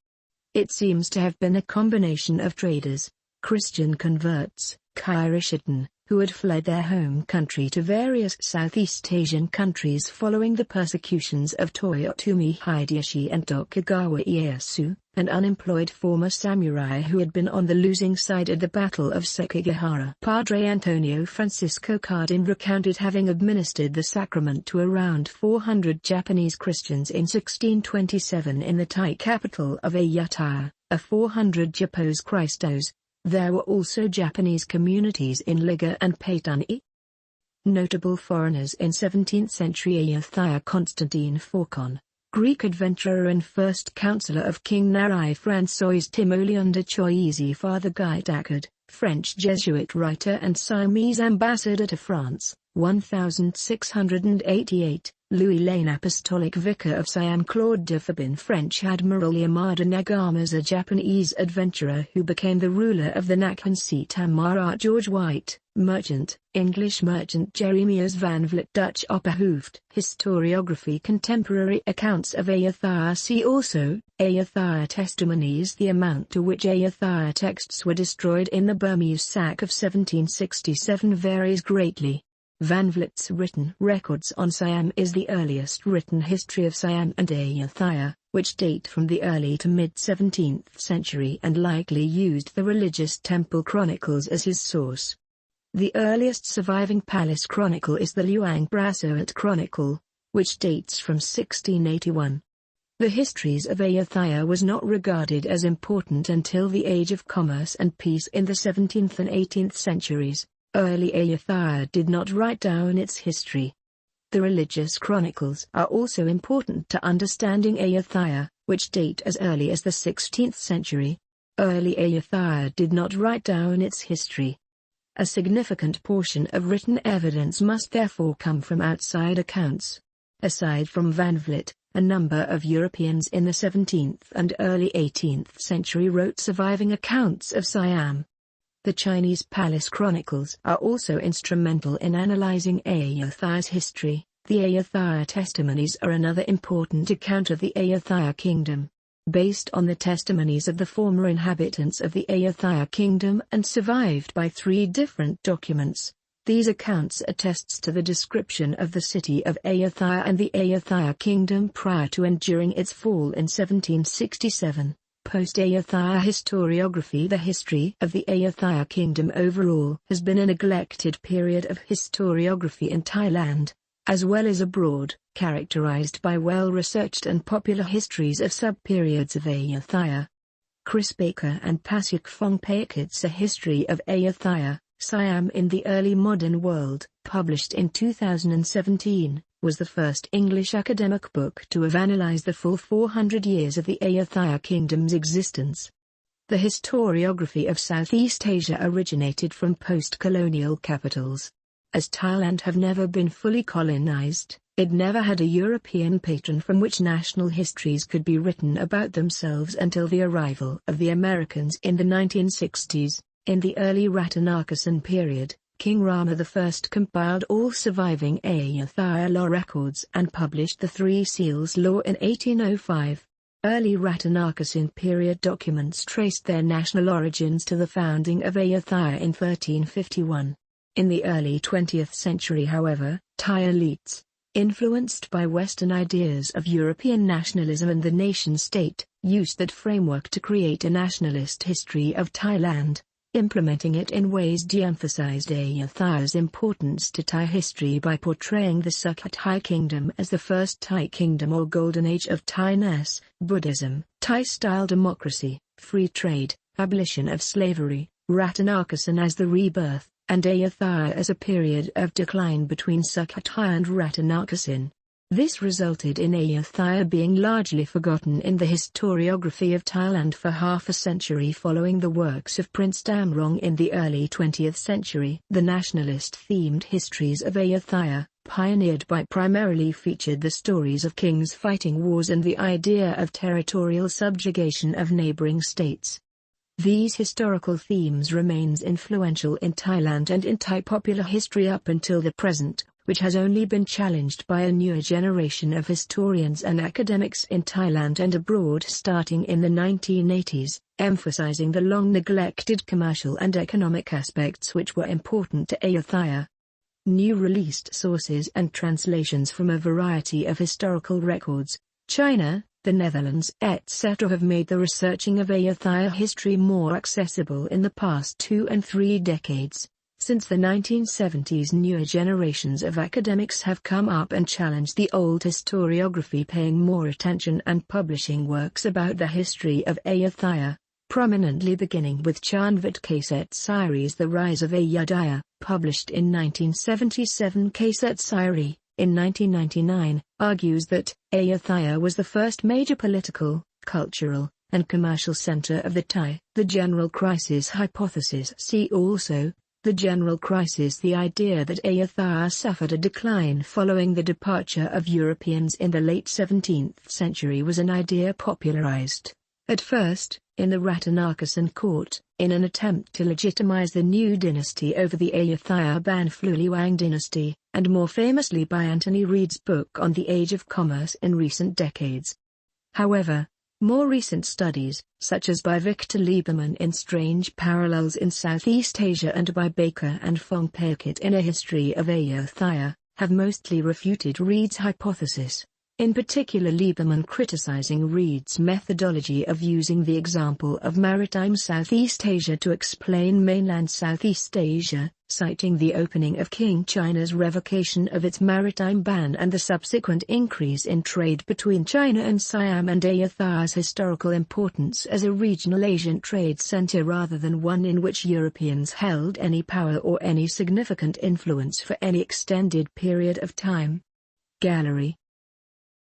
A: It seems to have been a combination of traders, Christian converts, Kirishitan, who had fled their home country to various Southeast Asian countries following the persecutions of Toyotomi Hideyoshi and Tokugawa Ieyasu, and unemployed former samurai who had been on the losing side at the Battle of Sekigahara. Padre Antonio Francisco Cardin recounted having administered the sacrament to around 400 Japanese Christians in 1627 in the Thai capital of Ayutthaya, a 400 Japos Christos. There were also Japanese communities in Liga and Paitani. Notable foreigners in 17th century Ayutthaya: Constantine Phorcon, Greek adventurer and first counselor of King Narai; François Timoleon de Choisy; Father Guy Daccard, French Jesuit writer and Siamese ambassador to France, 1688; Louis Lane, apostolic vicar of Siam; Claude de Fabin, French admiral; Yamada Nagamasa, a Japanese adventurer who became the ruler of the Nakhon Si Thammarat; George White, merchant; English merchant Jeremias van Vliet; Dutch Opperhoofd. Historiography: contemporary accounts of Ayutthaya. See also, Ayutthaya testimonies. The amount to which Ayutthaya texts were destroyed in the Burmese sack of 1767 varies greatly. Van Vliet's written records on Siam is the earliest written history of Siam and Ayutthaya, which date from the early to mid-17th century and likely used the religious temple chronicles as his source. The earliest surviving palace chronicle is the Luang Prasawat Chronicle, which dates from 1681. The histories of Ayutthaya was not regarded as important until the age of commerce and peace in the 17th and 18th centuries. Early Ayutthaya did not write down its history. The religious chronicles are also important to understanding Ayutthaya, which date as early as the 16th century. Early Ayutthaya did not write down its history. A significant portion of written evidence must therefore come from outside accounts. Aside from Van Vliet, a number of Europeans in the 17th and early 18th century wrote surviving accounts of Siam. The Chinese palace chronicles are also instrumental in analyzing Ayutthaya's history. The Ayutthaya testimonies are another important account of the Ayutthaya kingdom. Based on the testimonies of the former inhabitants of the Ayutthaya kingdom and survived by 3 different documents, these accounts attests to the description of the city of Ayutthaya and the Ayutthaya kingdom prior to and during its fall in 1767. Post-Ayutthaya historiography. The history of the Ayutthaya kingdom overall has been a neglected period of historiography in Thailand, as well as abroad, characterized by well-researched and popular histories of sub-periods of Ayutthaya. Chris Baker and Pasuk Phongpakit's A History of Ayutthaya, Siam in the Early Modern World, published in 2017, was the first English academic book to have analyzed the full 400 years of the Ayutthaya kingdom's existence. The historiography of Southeast Asia originated from post-colonial capitals. As Thailand have never been fully colonized, it never had a European patron from which national histories could be written about themselves until the arrival of the Americans in the 1960s. In the early Rattanakosin period, King Rama I compiled all surviving Ayutthaya law records and published the Three Seals Law in 1805. Early Rattanakosin period documents traced their national origins to the founding of Ayutthaya in 1351. In the early 20th century, however, Thai elites, influenced by Western ideas of European nationalism and the nation-state, used that framework to create a nationalist history of Thailand, implementing it in ways de-emphasized Ayutthaya's importance to Thai history by portraying the Sukhothai kingdom as the first Thai kingdom or golden age of Thainess, Buddhism, Thai-style democracy, free trade, abolition of slavery, Rattanakosin as the rebirth, and Ayutthaya as a period of decline between Sukhothai and Rattanakosin. This resulted in Ayutthaya being largely forgotten in the historiography of Thailand for half a century following the works of Prince Damrong in the early 20th century. The nationalist-themed histories of Ayutthaya, pioneered by primarily featured the stories of kings fighting wars and the idea of territorial subjugation of neighboring states. These historical themes remains influential in Thailand and in Thai popular history up until the present, which has only been challenged by a newer generation of historians and academics in Thailand and abroad starting in the 1980s, emphasizing the long-neglected commercial and economic aspects which were important to Ayutthaya. New released sources and translations from a variety of historical records, China, the Netherlands, etc. have made the researching of Ayutthaya history more accessible in the past 2 and 3 decades. Since the 1970s, newer generations of academics have come up and challenged the old historiography, paying more attention and publishing works about the history of Ayutthaya, prominently beginning with Chanvat Kaset Siri's The Rise of Ayutthaya, published in 1977. Kaset Siri, in 1999, argues that Ayutthaya was the first major political, cultural, and commercial center of the Thai. The General Crisis Hypothesis. See also, the General Crisis. The idea that Ayutthaya suffered a decline following the departure of Europeans in the late 17th century was an idea popularized, at first, in the Rattanakosin court, in an attempt to legitimize the new dynasty over the Ayutthaya Banfluliwang dynasty, and more famously by Anthony Reid's book on the Age of Commerce in recent decades. However, more recent studies, such as by Victor Lieberman in Strange Parallels in Southeast Asia and by Baker and Fong-Paekit in A History of Ayutthaya, have mostly refuted Reid's hypothesis. In particular, Lieberman criticizing Reid's methodology of using the example of maritime Southeast Asia to explain mainland Southeast Asia, citing the opening of King China's revocation of its maritime ban and the subsequent increase in trade between China and Siam, and Ayutthaya's historical importance as a regional Asian trade center rather than one in which Europeans held any power or any significant influence for any extended period of time. Gallery.